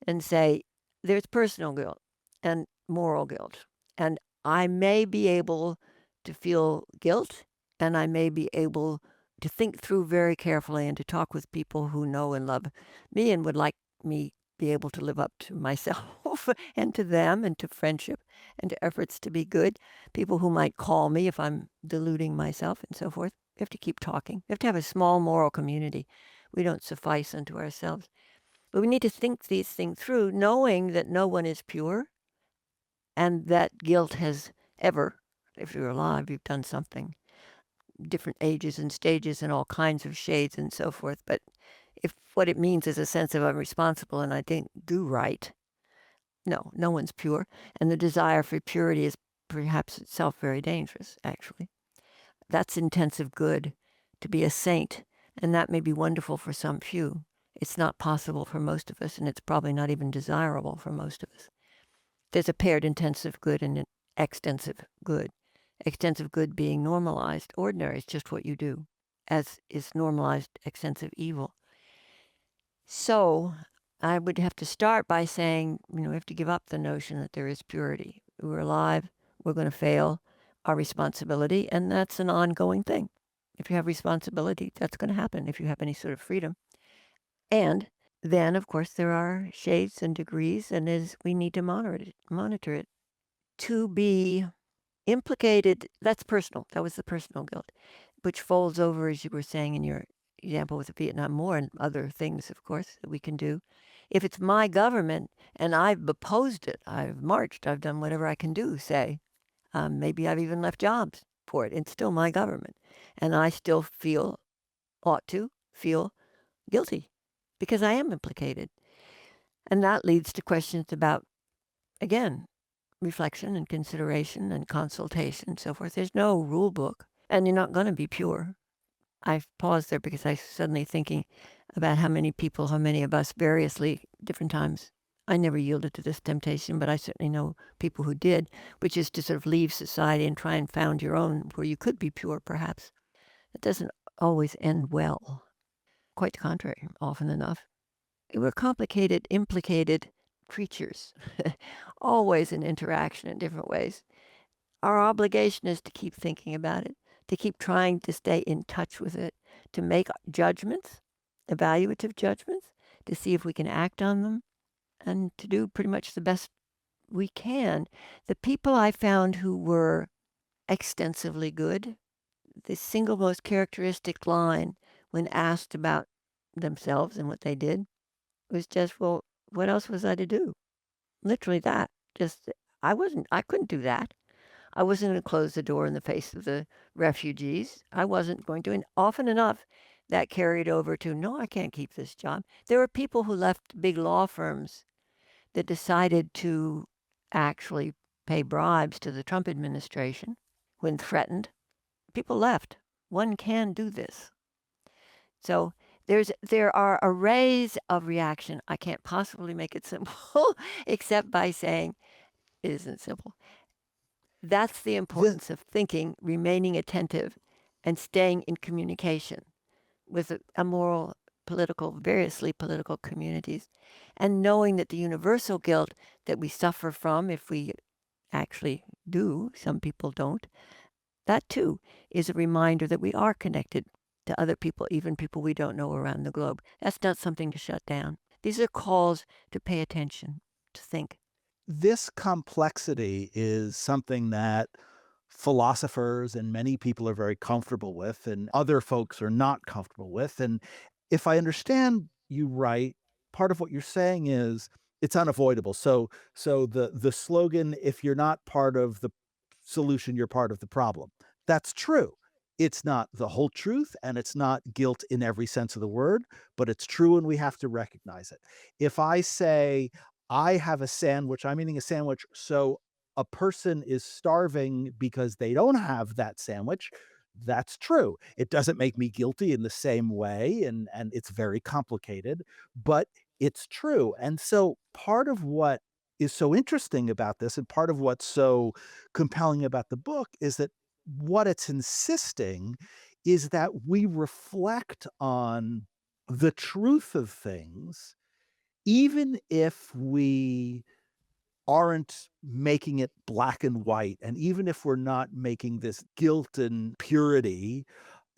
and say there's personal guilt and moral guilt. And I may be able to feel guilt and I may be able to think through very carefully and to talk with people who know and love me and would like me be able to live up to myself and to them and to friendship and to efforts to be good. People who might call me if I'm deluding myself and so forth. We have to keep talking. We have to have a small moral community. We don't suffice unto ourselves. But we need to think these things through, knowing that no one is pure and that guilt has ever, if you're alive, you've done something. Different ages and stages and all kinds of shades and so forth. But if what it means is a sense of I'm responsible and I didn't do right, no one's pure. And the desire for purity is perhaps itself very dangerous, actually. That's intensive good, to be a saint. And that may be wonderful for some few. It's not possible for most of us, and it's probably not even desirable for most of us. There's a paired intensive good and an extensive good. Extensive good being normalized. Ordinary is just what you do, as is normalized extensive evil. So I would have to start by saying, we have to give up the notion that there is purity. We're alive, we're going to fail, our responsibility, and that's an ongoing thing. If you have responsibility, that's going to happen if you have any sort of freedom. And then, of course, there are shades and degrees, and we need to monitor it. To be implicated, that's personal. That was the personal guilt, which folds over, as you were saying in your example with the Vietnam War and other things, of course, that we can do. If it's my government and I've opposed it, I've marched, I've done whatever I can do, say, maybe I've even left jobs for it. It's still my government. And I still ought to feel guilty because I am implicated. And that leads to questions about, again, reflection and consideration and consultation and so forth. There's no rule book, and you're not going to be pure. I've paused there because I was suddenly thinking about how many of us variously, different times. I never yielded to this temptation, but I certainly know people who did, which is to sort of leave society and try and found your own where you could be pure, perhaps. It doesn't always end well. Quite the contrary, often enough. We're complicated, implicated creatures, always in interaction in different ways. Our obligation is to keep thinking about it, to keep trying to stay in touch with it, to make judgments, evaluative judgments, to see if we can act on them, and to do pretty much the best we can. The people I found who were extensively good, the single most characteristic line when asked about themselves and what they did was just, well, what else was I to do? Literally that. Just, I couldn't do that. I wasn't going to close the door in the face of the refugees. I wasn't going to. And often enough, that carried over to, no, I can't keep this job. There were people who left big law firms that decided to actually pay bribes to the Trump administration when threatened. People left. One can do this. So there are arrays of reaction. I can't possibly make it simple except by saying it isn't simple. That's the importance of thinking, remaining attentive, and staying in communication with a moral, variously political communities, and knowing that the universal guilt that we suffer from, if we actually do, some people don't, that too is a reminder that we are connected to other people, even people we don't know around the globe. That's not something to shut down. These are calls to pay attention, to think. This complexity is something that philosophers and many people are very comfortable with, and other folks are not comfortable with. And if I understand you right, part of what you're saying is it's unavoidable. So the slogan, if you're not part of the solution, you're part of the problem. That's true. It's not the whole truth and it's not guilt in every sense of the word, but it's true and we have to recognize it. If I say, I have a sandwich, I'm eating a sandwich, so a person is starving because they don't have that sandwich, that's true. It doesn't make me guilty in the same way, and it's very complicated, but it's true. And so part of what is so interesting about this and part of what's so compelling about the book is that what it's insisting is that we reflect on the truth of things, even if we aren't making it black and white, and even if we're not making this guilt and purity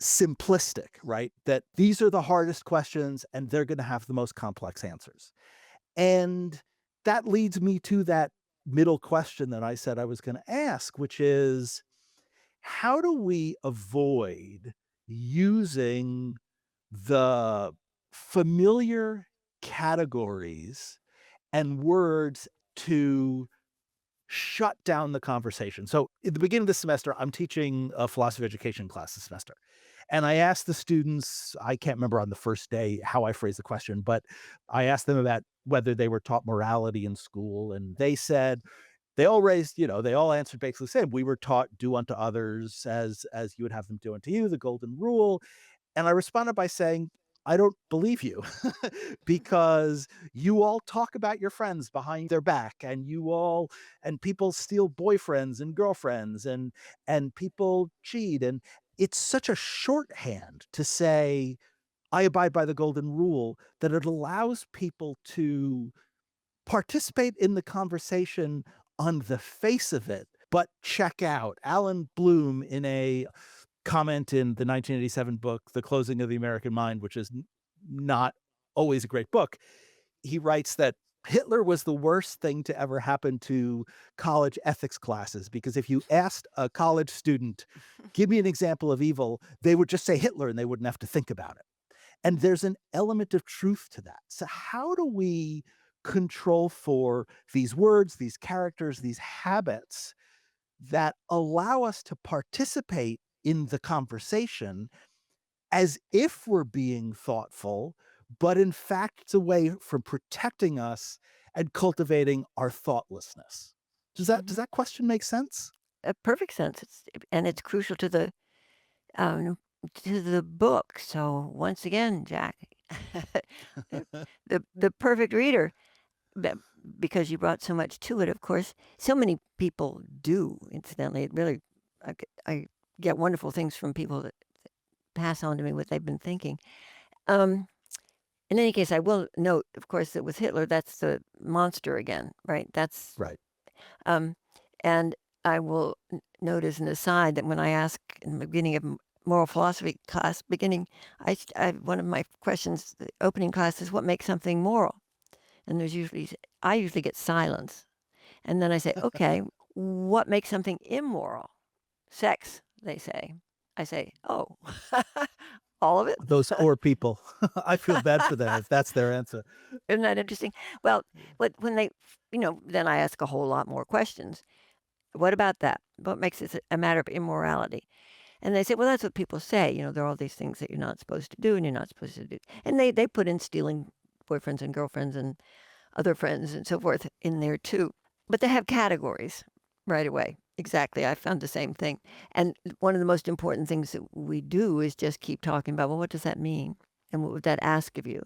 simplistic, right? That these are the hardest questions and they're going to have the most complex answers. And that leads me to that middle question that I said I was going to ask, which is how do we avoid using the familiar categories and words to shut down the conversation? So at the beginning of the semester, I'm teaching a philosophy education class this semester. And I asked the students, I can't remember on the first day how I phrased the question, but I asked them about whether they were taught morality in school. And they said, they all raised, they all answered basically the same. We were taught do unto others as you would have them do unto you, the golden rule. And I responded by saying, I don't believe you because you all talk about your friends behind their back and people steal boyfriends and girlfriends and people cheat. And it's such a shorthand to say, I abide by the golden rule, that it allows people to participate in the conversation on the face of it, but check out. Alan Bloom, in a comment in the 1987 book, The Closing of the American Mind, which is not always a great book, he writes that Hitler was the worst thing to ever happen to college ethics classes because if you asked a college student, give me an example of evil, they would just say Hitler and they wouldn't have to think about it. And there's an element of truth to that. So how do we control for these words, these characters, these habits that allow us to participate in the conversation as if we're being thoughtful, but in fact, it's a way from protecting us and cultivating our thoughtlessness. Does Mhm. that question make sense? A perfect sense. It's crucial um, to the book. So once again, Jack, the the perfect reader, be- because you brought so much to it. Of course, so many people do. Incidentally, it really, I get wonderful things from people that pass on to me what they've been thinking. Um, in any case, I will note, of course, that with Hitler, that's the monster again, right? That's Right. Um, and I will note as an aside that when I ask in the beginning of moral philosophy class, one of my questions, the opening class is what makes something moral? And I usually get silence. And then I say, okay, what makes something immoral? Sex, they say. I say, oh, all of it? Those poor people. I feel bad for them if that's their answer. Isn't that interesting? Well, when then I ask a whole lot more questions. What about that? What makes it a matter of immorality? And they say, well, that's what people say. There are all these things that you're not supposed to do and you're not supposed to do. And they put in stealing boyfriends and girlfriends and other friends and so forth in there too. But they have categories right away. Exactly. I found the same thing. And one of the most important things that we do is just keep talking about, well, what does that mean? And what would that ask of you?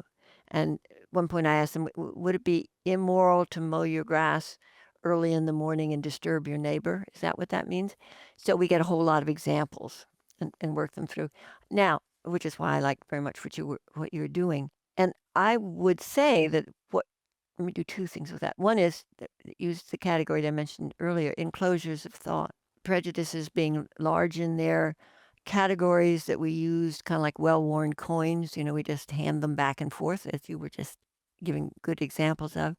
And at one point I asked them, would it be immoral to mow your grass early in the morning and disturb your neighbor? Is that what that means? So we get a whole lot of examples and work them through. Now, which is why I like very much what you're doing. And I would say that let me do two things with that. One is use the category that I mentioned earlier, enclosures of thought, prejudices being large in there, categories that we use kind of like well-worn coins. We just hand them back and forth, as you were just giving good examples of.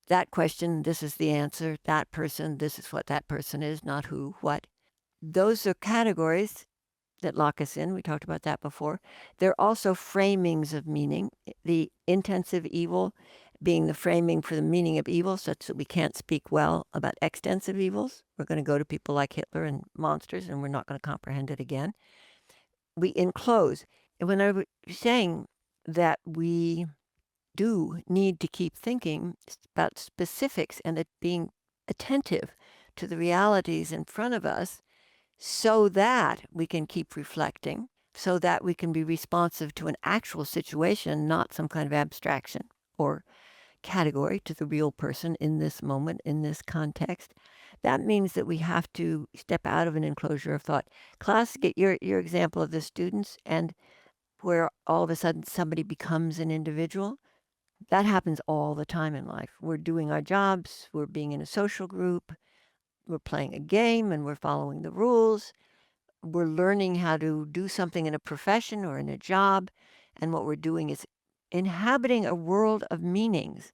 That question, this is the answer. That person, this is what that person is, not who, what. those are categories that lock us in. We talked about that before. They're also framings of meaning. The intensive evil being the framing for the meaning of evil, such that we can't speak well about extensive evils. We're going to go to people like Hitler and monsters, and we're not going to comprehend it again. We enclose. And when I was saying that we do need to keep thinking about specifics and being attentive to the realities in front of us so that we can keep reflecting, so that we can be responsive to an actual situation, not some kind of abstraction or category to the real person in this moment, in this context. That means that we have to step out of an enclosure of thought. Class, get your example of the students and where all of a sudden somebody becomes an individual. That happens all the time in life. We're doing our jobs, we're being in a social group, we're playing a game and we're following the rules. We're learning how to do something in a profession or in a job. And what we're doing is inhabiting a world of meanings.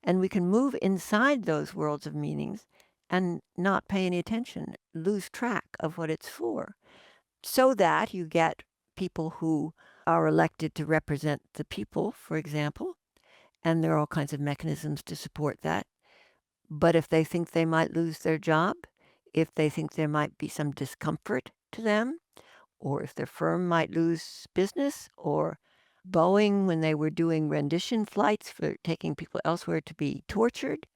And we can move inside those worlds of meanings and not pay any attention, lose track of what it's for. So that you get people who are elected to represent the people, for example, and there are all kinds of mechanisms to support that. But if they think they might lose their job, if they think there might be some discomfort to them, or if their firm might lose business, or Boeing, when they were doing rendition flights for taking people elsewhere to be tortured,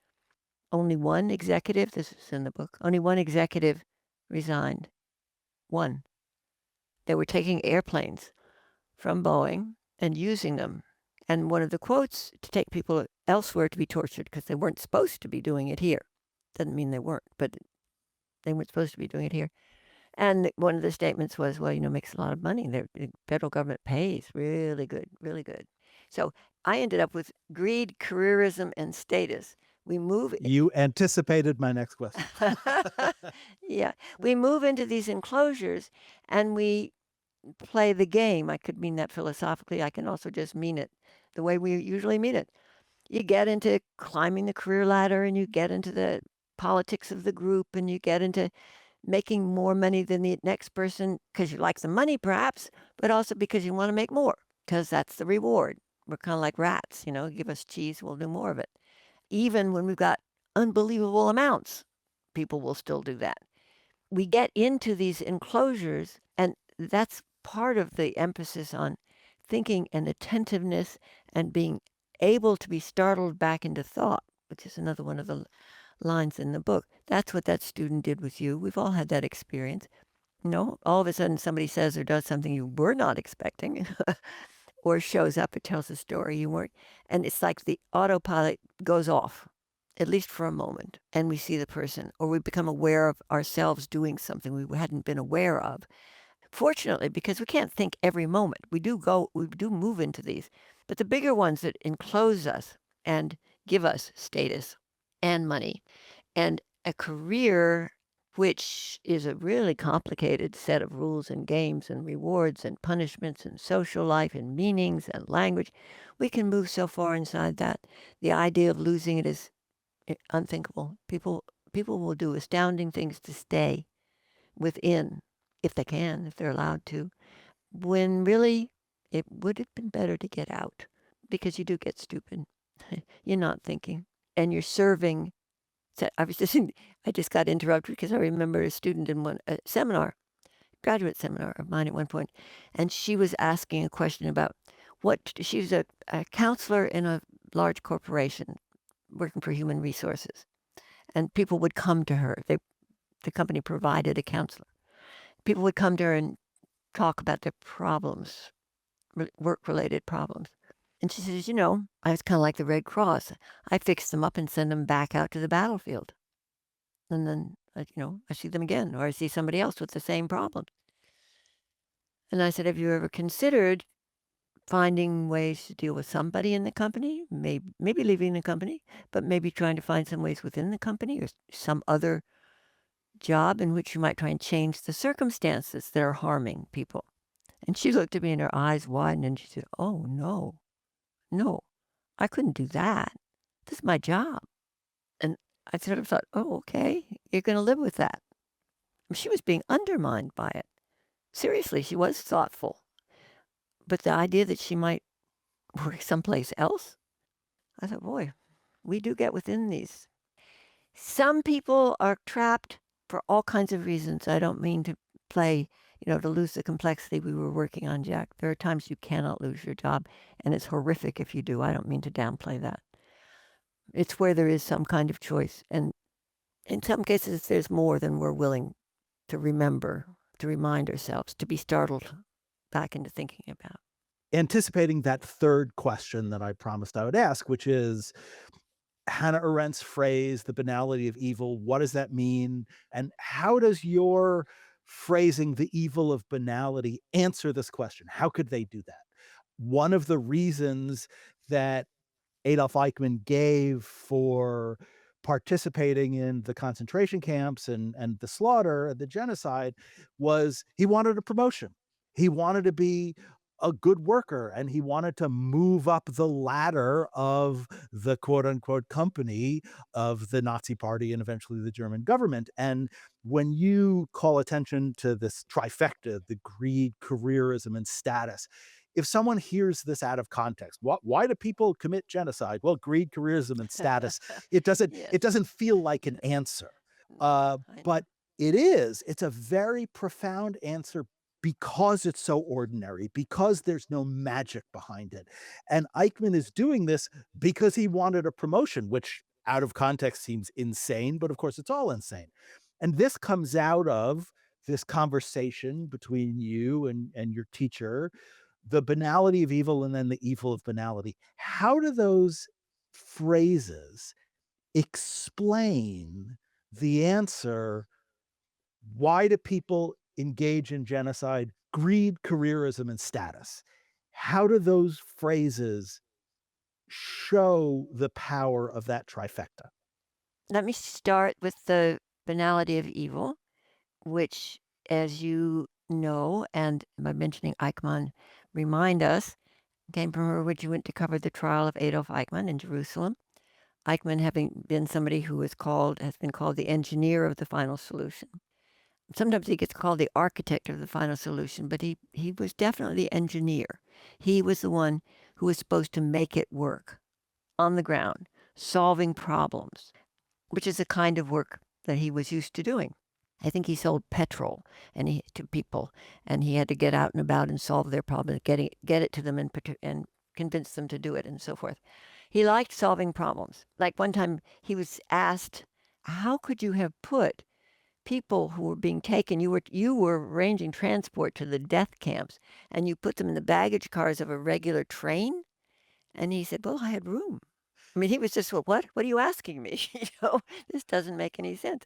only one executive, this is in the book, only one executive resigned. One. They were taking airplanes from Boeing and using them. And one of the quotes, to take people elsewhere to be tortured because they weren't supposed to be doing it here. Doesn't mean they weren't, but they weren't supposed to be doing it here. And one of the statements was, well, makes a lot of money. The federal government pays really good, really good. So I ended up with greed, careerism, and status. We move. You anticipated my next question. Yeah. We move into these enclosures and we play the game. I could mean that philosophically. I can also just mean it the way we usually mean it. You get into climbing the career ladder and you get into the politics of the group and you get into making more money than the next person because you like the money perhaps, but also because you want to make more because that's the reward. We're kind of like rats, give us cheese, we'll do more of it. Even when we've got unbelievable amounts, people will still do that. We get into these enclosures and that's part of the emphasis on thinking and attentiveness and being able to be startled back into thought, which is another one of the lines in the book. That's what that student did with you. We've all had that experience. All of a sudden somebody says or does something you were not expecting or shows up or tells a story you weren't. And it's like the autopilot goes off, at least for a moment, and we see the person or we become aware of ourselves doing something we hadn't been aware of. Fortunately, because we can't think every moment. We do move into these. But the bigger ones that enclose us and give us status and money and a career, which is a really complicated set of rules and games and rewards and punishments and social life and meanings and language. We can move so far inside that. The idea of losing it is unthinkable. People will do astounding things to stay within, if they can, if they're allowed to, when really it would have been better to get out because you do get stupid. You're not thinking and you're serving. So I just got interrupted because I remember a student in a seminar, graduate seminar of mine at one point, and she was asking a question about she was a counselor in a large corporation working for human resources, and people would come to her. The company provided a counselor. People would come to her and talk about their problems, work-related problems. And she says, I was kind of like the Red Cross. I fix them up and send them back out to the battlefield. And then, I see them again, or I see somebody else with the same problem. And I said, have you ever considered finding ways to deal with somebody in the company, maybe leaving the company, but maybe trying to find some ways within the company or some other job in which you might try and change the circumstances that are harming people? And she looked at me and her eyes widened and she said, oh, no, I couldn't do that. This is my job. And I sort of thought, oh, okay, you're going to live with that. She was being undermined by it. Seriously, she was thoughtful. But the idea that she might work someplace else, I thought, boy, we do get within these. Some people are trapped for all kinds of reasons. I don't mean to play, to lose the complexity we were working on, Jack. There are times you cannot lose your job, and it's horrific if you do. I don't mean to downplay that. It's where there is some kind of choice. And in some cases, there's more than we're willing to remember, to remind ourselves, to be startled back into thinking about. Anticipating that third question that I promised I would ask, which is Hannah Arendt's phrase, the banality of evil, what does that mean? And how does your phrasing, the evil of banality, answer this question? How could they do that? One of the reasons that Adolf Eichmann gave for participating in the concentration camps and the slaughter and the genocide was he wanted a promotion. He wanted to be a good worker and he wanted to move up the ladder of the quote unquote company of the Nazi party and eventually the German government. And when you call attention to this trifecta, the greed, careerism, and status, if someone hears this out of context, why do people commit genocide? Well, greed, careerism, and status. Yes. It doesn't feel like an answer, No, I know. but it is. It's a very profound answer because it's so ordinary, because there's no magic behind it. And Eichmann is doing this because he wanted a promotion, which out of context seems insane, but of course it's all insane. And this comes out of this conversation between you and your teacher, the banality of evil and then the evil of banality. How do those phrases explain the answer? Why do people engage in genocide? Greed, careerism, and status. How do those phrases show the power of that trifecta? Let me start with the banality of evil, which, as you know, and by mentioning Eichmann, remind us, came from her when you went to cover the trial of Adolf Eichmann in Jerusalem. Eichmann having been somebody who has been called the engineer of the final solution. Sometimes he gets called the architect of the final solution, but he was definitely the engineer. He was the one who was supposed to make it work on the ground, solving problems, which is a kind of work that he was used to doing. I think he sold petrol to people, and he had to get out and about and solve their problem, get it to them and convince them to do it and so forth. He liked solving problems. Like one time he was asked, how could you have put people who were being taken, you were arranging transport to the death camps, and you put them in the baggage cars of a regular train? And he said, well, I had room. I mean, he was just, well, what are you asking me? This doesn't make any sense.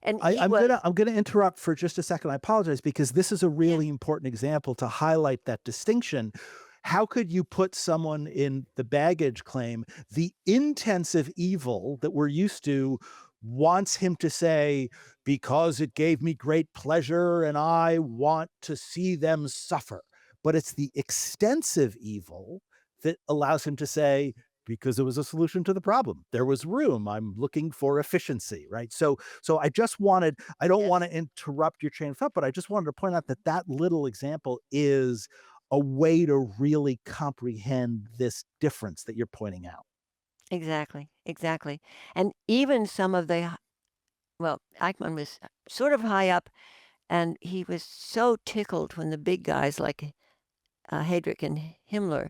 And he I'm was, gonna interrupt for just a second. I apologize because this is a yeah, really important example to highlight that distinction. How could you put someone in the baggage claim? The intensive evil that we're used to wants him to say, because it gave me great pleasure and I want to see them suffer. But it's the extensive evil that allows him to say, because it was a solution to the problem. There was room. I'm looking for efficiency, right? So I don't want yes, to interrupt your train of thought, but I just wanted to point out that that little example is a way to really comprehend this difference that you're pointing out. exactly, exactly. And even some of well, Eichmann was sort of high up, and he was so tickled when the big guys like Heydrich and Himmler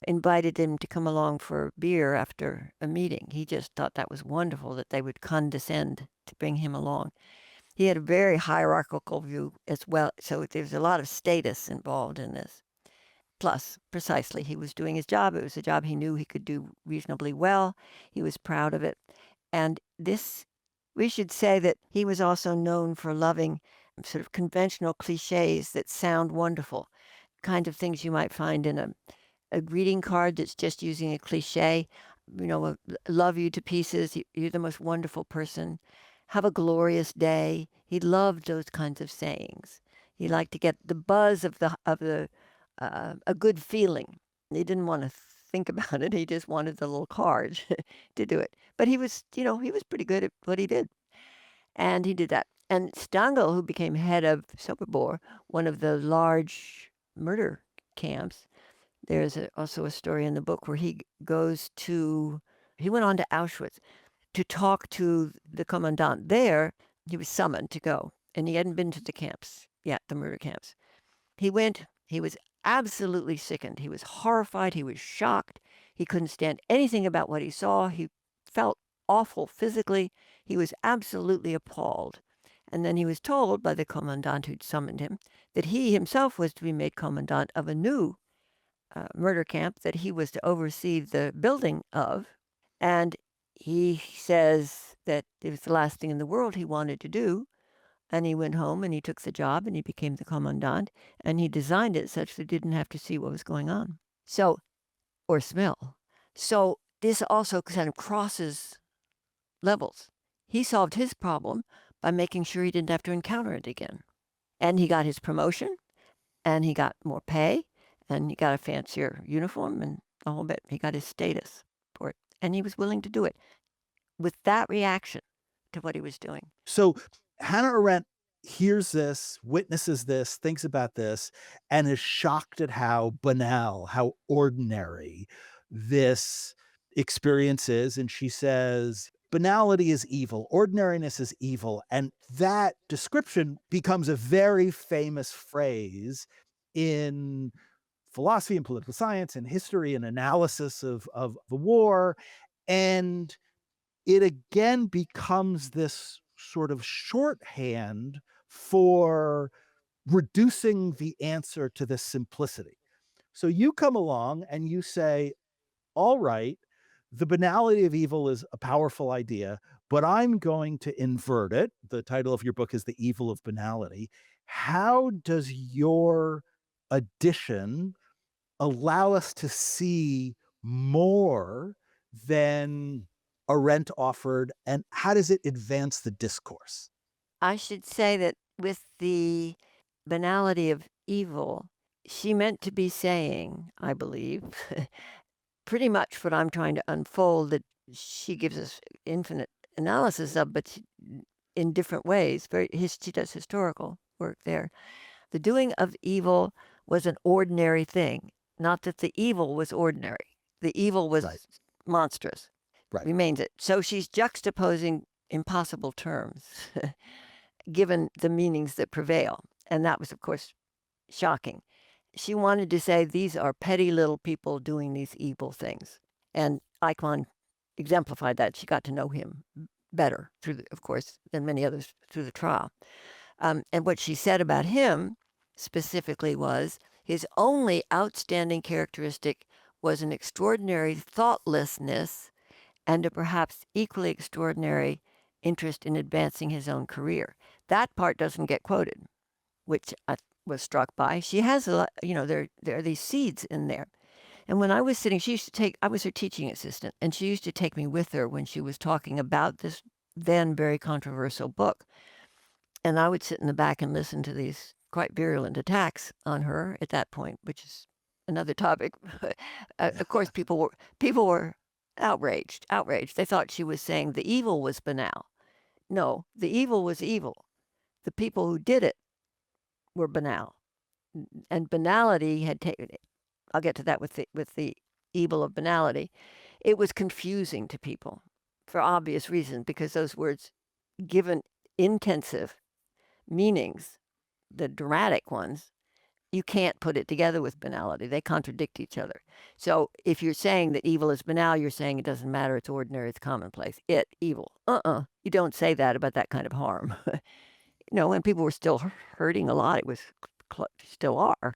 invited him to come along for beer after a meeting. He just thought that was wonderful that they would condescend to bring him along. He had a very hierarchical view as well, so there's a lot of status involved in this. Plus, precisely, he was doing his job. It was a job he knew he could do reasonably well. He was proud of it. And we should say that he was also known for loving sort of conventional cliches that sound wonderful, kind of things you might find in a greeting card that's just using a cliche, love you to pieces, you're the most wonderful person, have a glorious day. He loved those kinds of sayings. He liked to get the buzz of the a good feeling. He didn't want to think about it. He just wanted the little card to do it. But he was pretty good at what he did. And he did that. And Stangl, who became head of Sobibor, one of the large murder camps, there's also a story in the book where he went on to Auschwitz to talk to the commandant there. He was summoned to go, and he hadn't been to the camps yet, the murder camps. He went, he was absolutely sickened. He was horrified. He was shocked. He couldn't stand anything about what he saw. He felt awful physically. He was absolutely appalled. And then he was told by the commandant who'd summoned him that he himself was to be made commandant of a new murder camp that he was to oversee the building of. And he says that it was the last thing in the world he wanted to do. And he went home and he took the job and he became the commandant, and he designed it such that he didn't have to see what was going on. So, or smell. So this also kind of crosses levels. He solved his problem by making sure he didn't have to encounter it again. And he got his promotion, and he got more pay, and he got a fancier uniform and a whole bit. He got his status for it, and he was willing to do it with that reaction to what he was doing. So Hannah Arendt hears this, witnesses this, thinks about this, and is shocked at how banal, how ordinary this experience is. And she says, banality is evil, ordinariness is evil. And that description becomes a very famous phrase in philosophy and political science and history and analysis of the war. And it again becomes this sort of shorthand for reducing the answer to this simplicity. So you come along and you say, all right, the banality of evil is a powerful idea, but I'm going to invert it. The title of your book is The Evil of Banality. How does your addition allow us to see more than Arendt offered, and how does it advance the discourse? I should say that with the banality of evil, she meant to be saying, I believe, pretty much what I'm trying to unfold, that she gives us infinite analysis of, but in different ways. She does historical work there. The doing of evil was an ordinary thing, not that the evil was ordinary. The evil was Right. monstrous. Right. Remains it. So she's juxtaposing impossible terms, given the meanings that prevail. And that was, of course, shocking. She wanted to say these are petty little people doing these evil things. And Eichmann exemplified that. She got to know him better, of course, than many others through the trial. And what she said about him specifically was his only outstanding characteristic was an extraordinary thoughtlessness and a perhaps equally extraordinary interest in advancing his own career. That part doesn't get quoted, which I was struck by. She has a lot, there are these seeds in there. And when I was sitting, I was her teaching assistant, and she used to take me with her when she was talking about this then very controversial book. And I would sit in the back and listen to these quite virulent attacks on her at that point, which is another topic. Of course, people were outraged. They thought she was saying the evil was banal. No, the evil was evil. The people who did it were banal. And banality had taken it. I'll get to that with the evil of banality. It was confusing to people for obvious reasons, because those words, given intensive meanings, the dramatic ones, you can't put it together with banality. They contradict each other. So if you're saying that evil is banal, you're saying it doesn't matter, it's ordinary, it's commonplace. Evil. You don't say that about that kind of harm. And people were still hurting a lot. It was still are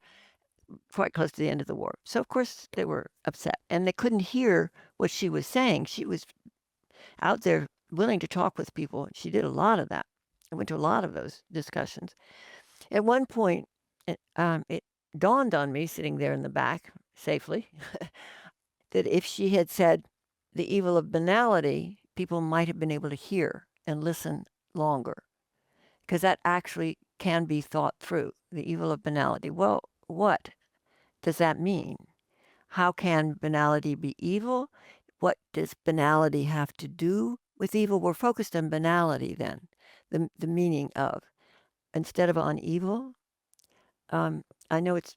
quite close to the end of the war. So of course they were upset, and they couldn't hear what she was saying. She was out there willing to talk with people. She did a lot of that. I went to a lot of those discussions. At one point, it dawned on me, sitting there in the back safely, that if she had said the evil of banality, people might have been able to hear and listen longer, because that actually can be thought through. The evil of banality. Well, what does that mean? How can banality be evil? What does banality have to do with evil? We're focused on banality then. the meaning of, instead of on evil. I know it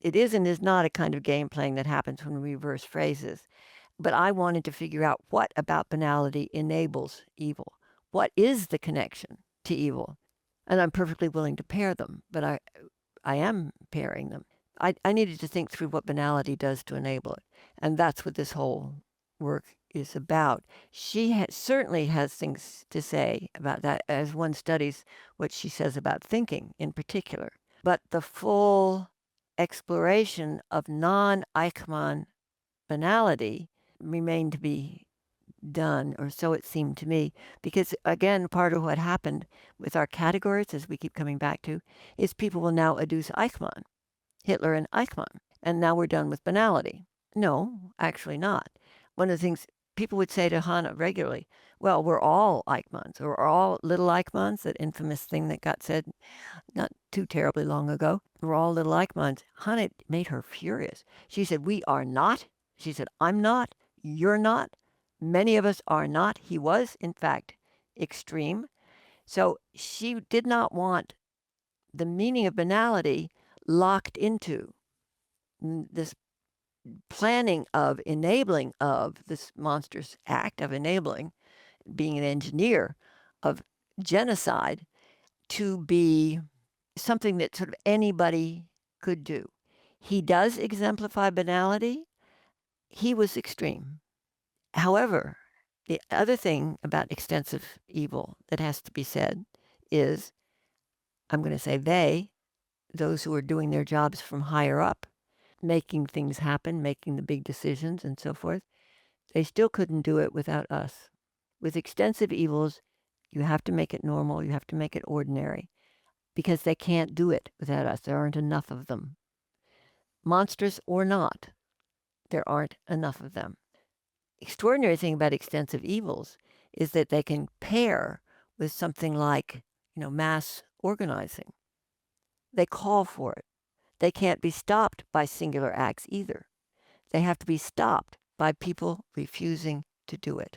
is and is not a kind of game playing that happens when we reverse phrases, but I wanted to figure out what about banality enables evil. What is the connection to evil? And I'm perfectly willing to pair them, but I am pairing them. I needed to think through what banality does to enable it. And that's what this whole work is about. She certainly has things to say about that as one studies what she says about thinking in particular. But the full exploration of non-Eichmann banality remained to be done, or so it seemed to me, because again, part of what happened with our categories, as we keep coming back to, is people will now adduce Eichmann, Hitler and Eichmann, and now we're done with banality. No, actually not. One of the things people would say to Hannah regularly, well, we're all Eichmanns, or we're all little Eichmanns, that infamous thing that got said not too terribly long ago. We're all little Eichmanns. Hannah made her furious. She said, we are not. She said, I'm not. You're not. Many of us are not. He was, in fact, extreme. So she did not want the meaning of banality locked into this planning of enabling of this monstrous act of enabling, being an engineer of genocide, to be something that sort of anybody could do. He does exemplify banality. He was extreme. However, the other thing about extensive evil that has to be said is, I'm going to say those who are doing their jobs from higher up, making things happen, making the big decisions and so forth, they still couldn't do it without us. With extensive evils, you have to make it normal, you have to make it ordinary, because they can't do it without us. There aren't enough of them. Monstrous or not, there aren't enough of them. Extraordinary thing about extensive evils is that they can pair with something like, mass organizing. They call for it. They can't be stopped by singular acts either. They have to be stopped by people refusing to do it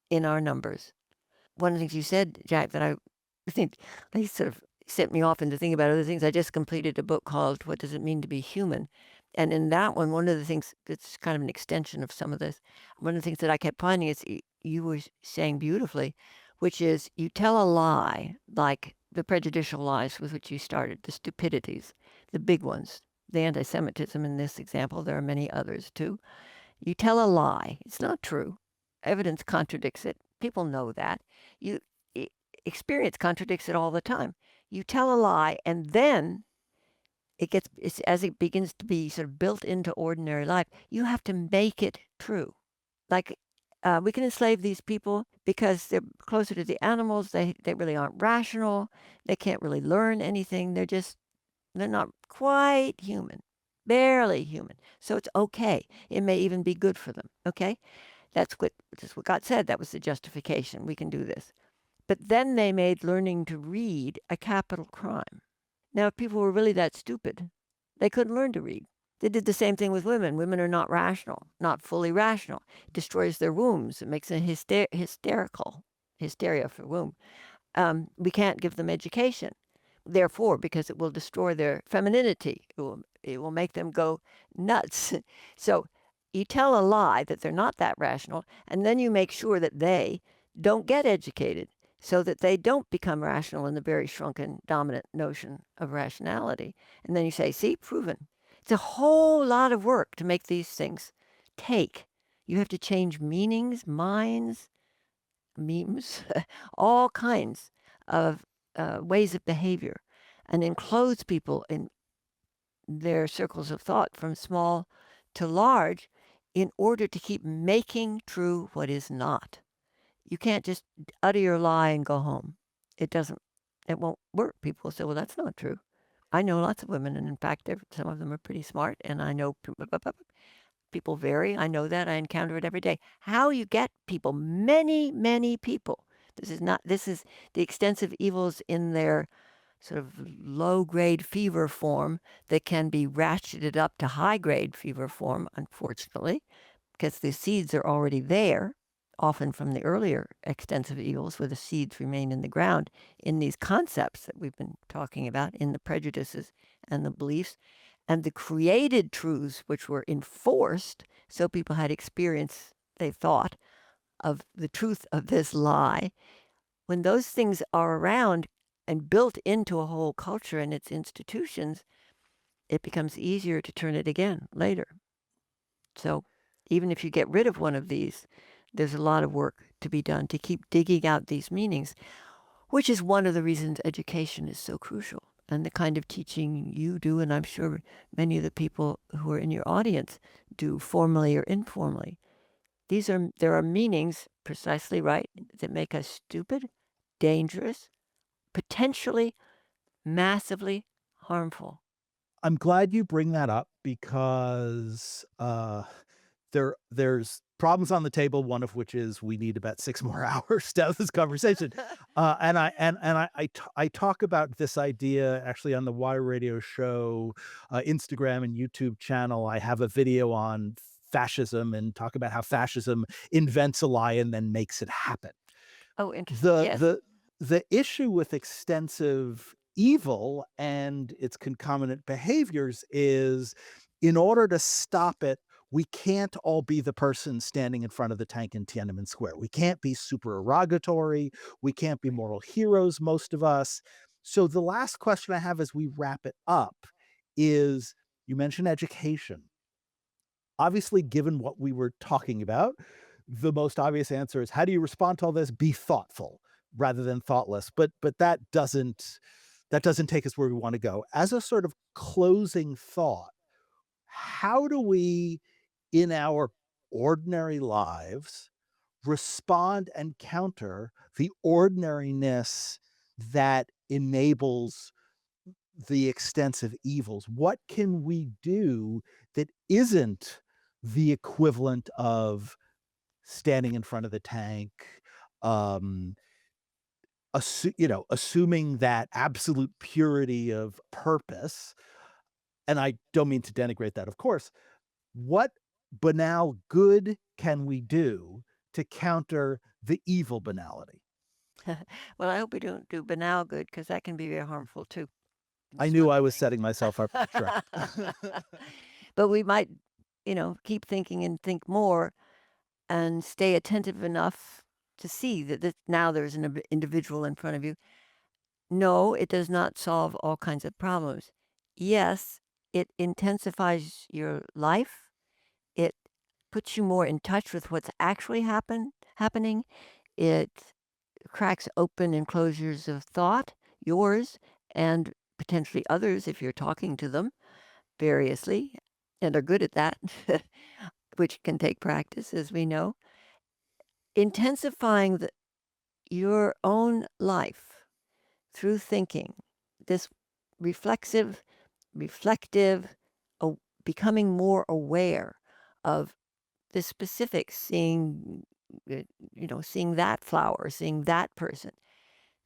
in our numbers. One of the things you said, Jack, that I think they sort of sent me off into thinking about other things. I just completed a book called What Does It Mean to Be Human? And in that one of the things that's kind of an extension of some of this, one of the things that I kept finding is you were saying beautifully, which is you tell a lie, like the prejudicial lies with which you started, the stupidities, the big ones, the anti-Semitism in this example. There are many others too. You tell a lie. It's not true. Evidence contradicts it. People know that. Experience contradicts it all the time. You tell a lie, and then as it begins to be sort of built into ordinary life, you have to make it true. Like we can enslave these people because they're closer to the animals. They really aren't rational. They can't really learn anything. They're not quite human, barely human. So it's okay. It may even be good for them. Okay, that's what God said. That was the justification. We can do this. But then they made learning to read a capital crime. Now, if people were really that stupid, they couldn't learn to read. They did the same thing with women. Women are not rational, not fully rational. It destroys their wombs. It makes them hysteria for womb. We can't give them education. Therefore, because it will destroy their femininity, it will make them go nuts. So you tell a lie that they're not that rational, and then you make sure that they don't get educated so that they don't become rational in the very shrunken, dominant notion of rationality. And then you say, see, proven. It's a whole lot of work to make these things take. You have to change meanings, minds, memes, all kinds of ways of behavior, and enclose people in their circles of thought from small to large in order to keep making true what is not. You can't just utter your lie and go home. It won't work. People say, well, that's not true. I know lots of women, and in fact, some of them are pretty smart, and I know people vary. I know that. I encounter it every day. How you get people, many, many people. This is the extensive evils in their sort of low-grade fever form that can be ratcheted up to high-grade fever form, unfortunately, because the seeds are already there. often from the earlier extensive evils where the seeds remain in the ground, in these concepts that we've been talking about, in the prejudices and the beliefs, and the created truths which were enforced, so people had experience, they thought, of the truth of this lie. When those things are around and built into a whole culture and its institutions, it becomes easier to turn it again later. So even if you get rid of one of these, there's a lot of work to be done to keep digging out these meanings, which is one of the reasons education is so crucial. And the kind of teaching you do, and I'm sure many of the people who are in your audience do, formally or informally. There are meanings, precisely right, that make us stupid, dangerous, potentially massively harmful. I'm glad you bring that up because there's problems on the table. One of which is we need about 6 more hours to have this conversation. I talk about this idea actually on the Y Radio show, Instagram and YouTube channel. I have a video on fascism and talk about how fascism invents a lie and then makes it happen. Oh, interesting. The Yes. the the issue with extensive evil and its concomitant behaviors is in order to stop it, we can't all be the person standing in front of the tank in Tiananmen Square. We can't be supererogatory. We can't be moral heroes, most of us. So the last question I have as we wrap it up is you mentioned education. Obviously, given what we were talking about, the most obvious answer is how do you respond to all this? Be thoughtful rather than thoughtless. But that doesn't take us where we want to go. As a sort of closing thought, how do we in our ordinary lives respond and counter the ordinariness that enables the extensive evils? What can we do that isn't the equivalent of standing in front of the tank, um, assuming that absolute purity of purpose? And I don't mean to denigrate that, of course. What banal good can we do to counter the evil banality? Well, I hope we don't do banal good because that can be very harmful too. I It's knew one I of was the setting myself up for a trap. things. But we might, keep thinking and think more and stay attentive enough to see that now there's an individual in front of you. No, it does not solve all kinds of problems. Yes, it intensifies your life. It puts you more in touch with what's actually happening. It cracks open enclosures of thought, yours and potentially others if you're talking to them variously and are good at that, which can take practice, as we know. Intensifying your own life through thinking, this reflexive, reflective, becoming more aware of the specifics, seeing that flower, seeing that person.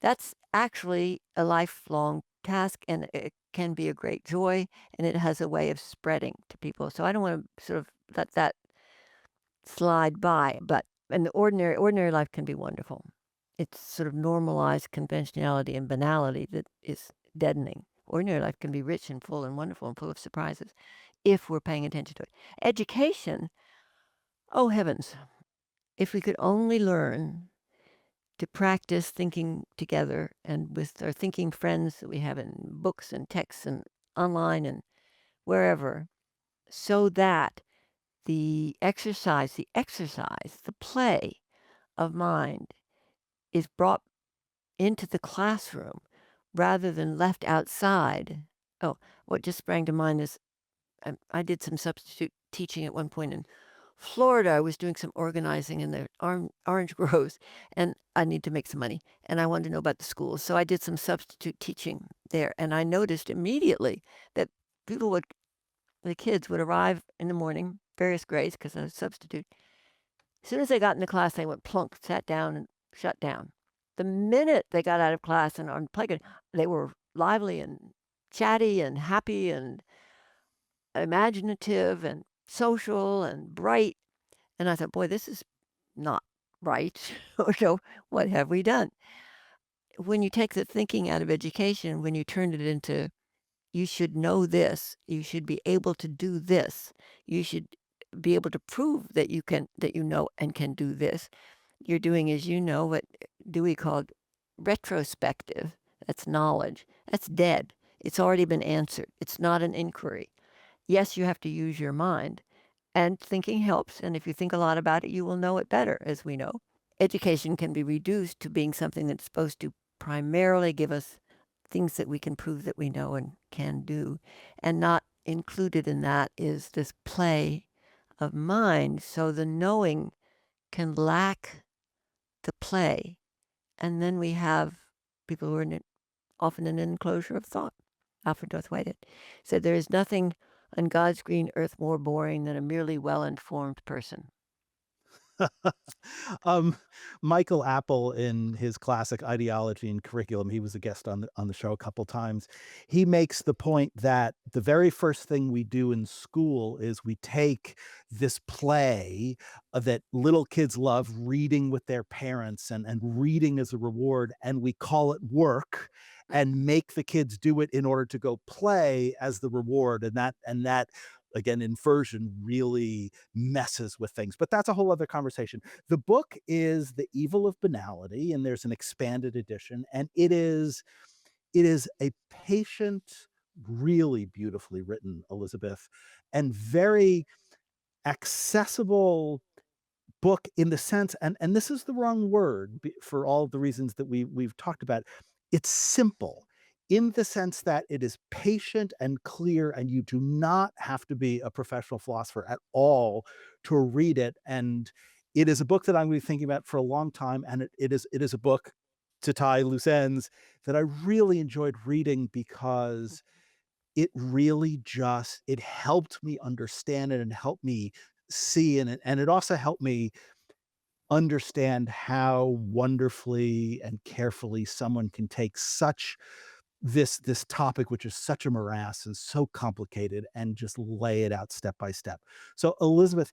That's actually a lifelong task and it can be a great joy and it has a way of spreading to people. So I don't want to sort of let that slide by, but and the ordinary life can be wonderful. It's sort of normalized conventionality and banality that is deadening. Ordinary life can be rich and full and wonderful and full of surprises if we're paying attention to it. Education, oh heavens, if we could only learn to practice thinking together and with our thinking friends that we have in books and texts and online and wherever, so that the play of mind is brought into the classroom rather than left outside. Oh, what just sprang to mind is I did some substitute teaching at one point in Florida. I was doing some organizing in the orange groves, and I need to make some money, and I wanted to know about the schools. So I did some substitute teaching there, and I noticed immediately that the kids would arrive in the morning, various grades, because I was a substitute. As soon as they got in the class, they went plunk, sat down, and shut down. The minute they got out of class and on playground, they were lively and chatty and happy and imaginative and social and bright. And I thought, boy, this is not right? Or so what have we done? When you take the thinking out of education, when you turn it into you should know this, you should be able to do this, you should be able to prove that you know and can do this. You're doing, as you know, what Dewey called retrospective. That's knowledge. That's dead. It's already been answered. It's not an inquiry. Yes, you have to use your mind, and thinking helps. And if you think a lot about it, you will know it better, as we know. Education can be reduced to being something that's supposed to primarily give us things that we can prove that we know and can do. And not included in that is this play of mind. So the knowing can lack the play. And then we have people who are often in an enclosure of thought. Alfred North Whitehead said, "There is nothing on God's green earth more boring than a merely well-informed person." um, Michael Apple, in his classic Ideology and Curriculum, he was a guest on the show a couple times. He makes the point that the very first thing we do in school is we take this play that little kids love, reading with their parents and reading as a reward, and we call it work and make the kids do it in order to go play as the reward, and that again, inversion really messes with things. But that's a whole other conversation. The book is The Evil of Banality, and there's an expanded edition, and it is a patient, really beautifully written, Elizabeth, and very accessible book in the sense, and this is the wrong word for all of the reasons that we've talked about. It's simple in the sense that it is patient and clear, and you do not have to be a professional philosopher at all to read it. And it is a book that I'm going to be thinking about for a long time. And it is a book, to tie loose ends, that I really enjoyed reading because it really just it helped me understand it and helped me see, and it also helped me understand how wonderfully and carefully someone can take such this topic, which is such a morass and so complicated, and just lay it out step by step. So, Elizabeth,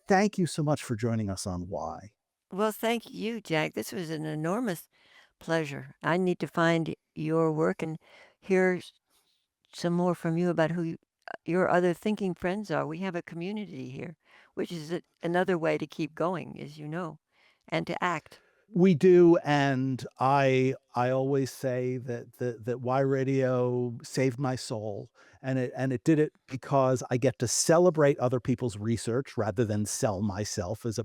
thank you so much for joining us on Why. Well, thank you, Jack. This was an enormous pleasure. I need to find your work and hear some more from you about who your other thinking friends are. We have a community here, which is another way to keep going, as you know, and to act. We do, and I always say that Y Radio saved my soul, and it did it because I get to celebrate other people's research rather than sell myself as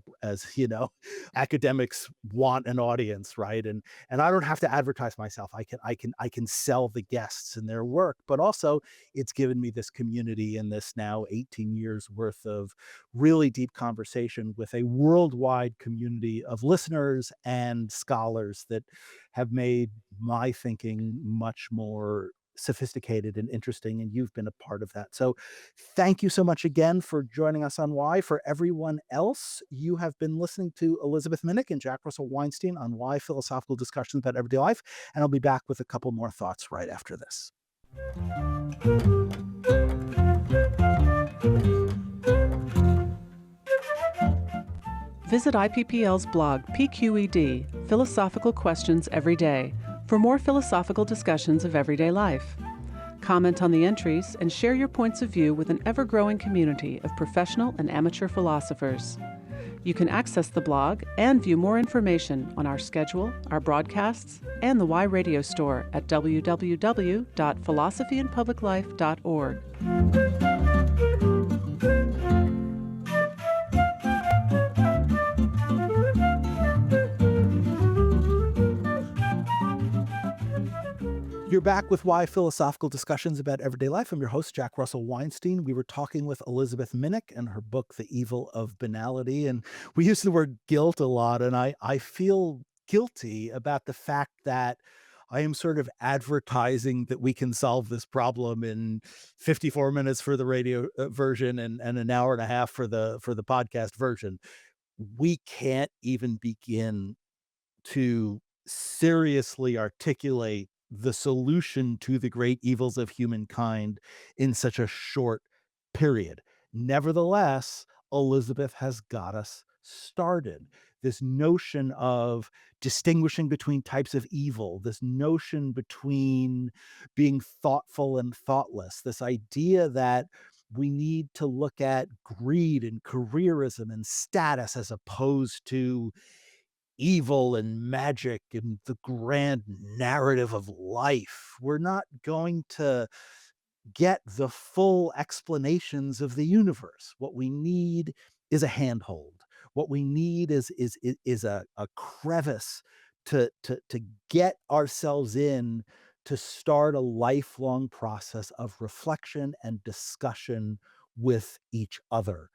academics want an audience, right? And I don't have to advertise myself. I can sell the guests and their work, but also it's given me this community and this now 18 years worth of really deep conversation with a worldwide community of listeners and scholars that have made my thinking much more sophisticated and interesting, and you've been a part of that. So thank you so much again for joining us on Why. For everyone else, you have been listening to Elizabeth Minnich and Jack Russell Weinstein on Why, philosophical discussions about everyday life, and I'll be back with a couple more thoughts right after this. Visit IPPL's blog, PQED, Philosophical Questions Every Day, for more philosophical discussions of everyday life. Comment on the entries and share your points of view with an ever-growing community of professional and amateur philosophers. You can access the blog and view more information on our schedule, our broadcasts, and the Y Radio store at www.philosophyandpubliclife.org. You're back with Why, philosophical discussions about everyday life. I'm your host, Jack Russell Weinstein. We were talking with Elizabeth Minnich and her book, The Evil of Banality. And we use the word guilt a lot. And I feel guilty about the fact that I am sort of advertising that we can solve this problem in 54 minutes for the radio version and an hour and a half for the podcast version. We can't even begin to seriously articulate the solution to the great evils of humankind in such a short period. Nevertheless, Elizabeth has got us started. this notion of distinguishing between types of evil, this notion between being thoughtful and thoughtless, this idea that we need to look at greed and careerism and status as opposed to evil and magic and the grand narrative of life. We're not going to get the full explanations of the universe. What we need is a handhold. What we need is a crevice to get ourselves in, to start a lifelong process of reflection and discussion with each other.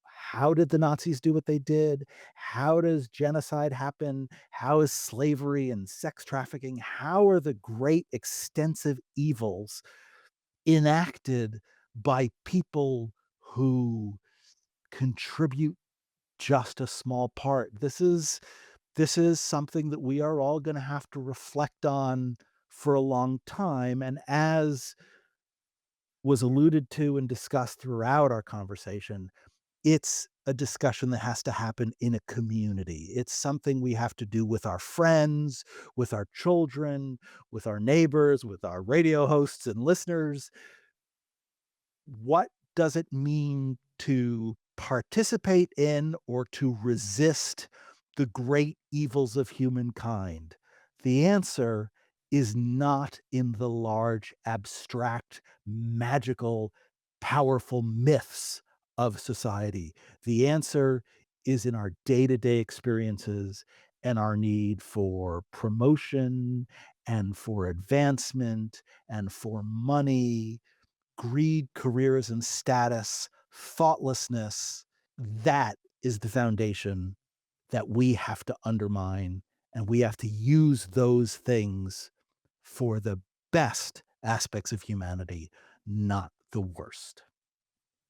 How did the Nazis do what they did? How does genocide happen? How is slavery and sex trafficking? How are the great extensive evils enacted by people who contribute just a small part? This is something that we are all going to have to reflect on for a long time. And as was alluded to and discussed throughout our conversation, it's a discussion that has to happen in a community. It's something we have to do with our friends, with our children, with our neighbors, with our radio hosts and listeners. What does it mean to participate in or to resist the great evils of humankind? The answer is not in the large, abstract, magical, powerful myths of society. The answer is in our day-to-day experiences and our need for promotion and for advancement and for money, greed, careerism, status, thoughtlessness. That is the foundation that we have to undermine, and we have to use those things for the best aspects of humanity, not the worst.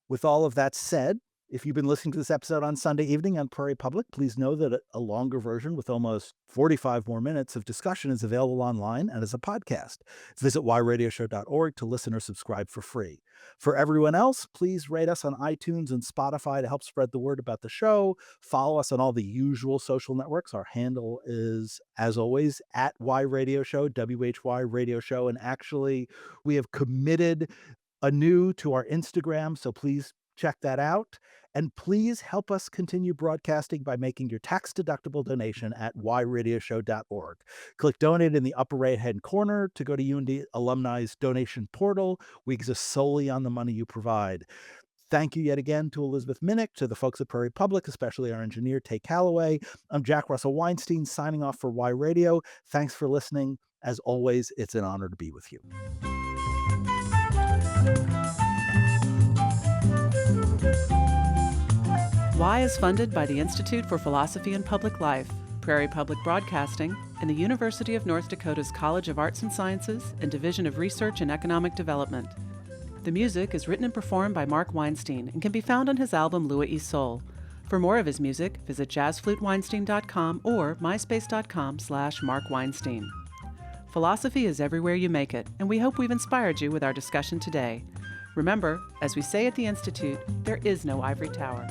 With all of that said, if you've been listening to this episode on Sunday evening on Prairie Public, please know that a longer version with almost 45 more minutes of discussion is available online and as a podcast. Visit whyradioshow.org to listen or subscribe for free. For everyone else, please rate us on iTunes and Spotify to help spread the word about the show. Follow us on all the usual social networks. Our handle is, as always, at Why Radio Show, WHY Radio Show. And actually, we have committed anew to our Instagram, so please check that out. And please help us continue broadcasting by making your tax-deductible donation at whyradioshow.org. Click donate in the upper right-hand corner to go to UND Alumni's donation portal. We exist solely on the money you provide. Thank you yet again to Elizabeth Minnich, to the folks at Prairie Public, especially our engineer, Tay Calloway. I'm Jack Russell Weinstein, signing off for Why Radio. Thanks for listening. As always, it's an honor to be with you. Why is funded by the Institute for Philosophy and Public Life, Prairie Public Broadcasting, and the University of North Dakota's College of Arts and Sciences and Division of Research and Economic Development. The music is written and performed by Mark Weinstein and can be found on his album Louis E. Soul. For more of his music, visit jazzfluteweinstein.com or myspace.com/Mark Weinstein. Philosophy is everywhere you make it, and we hope we've inspired you with our discussion today. Remember, as we say at the Institute, there is no ivory tower.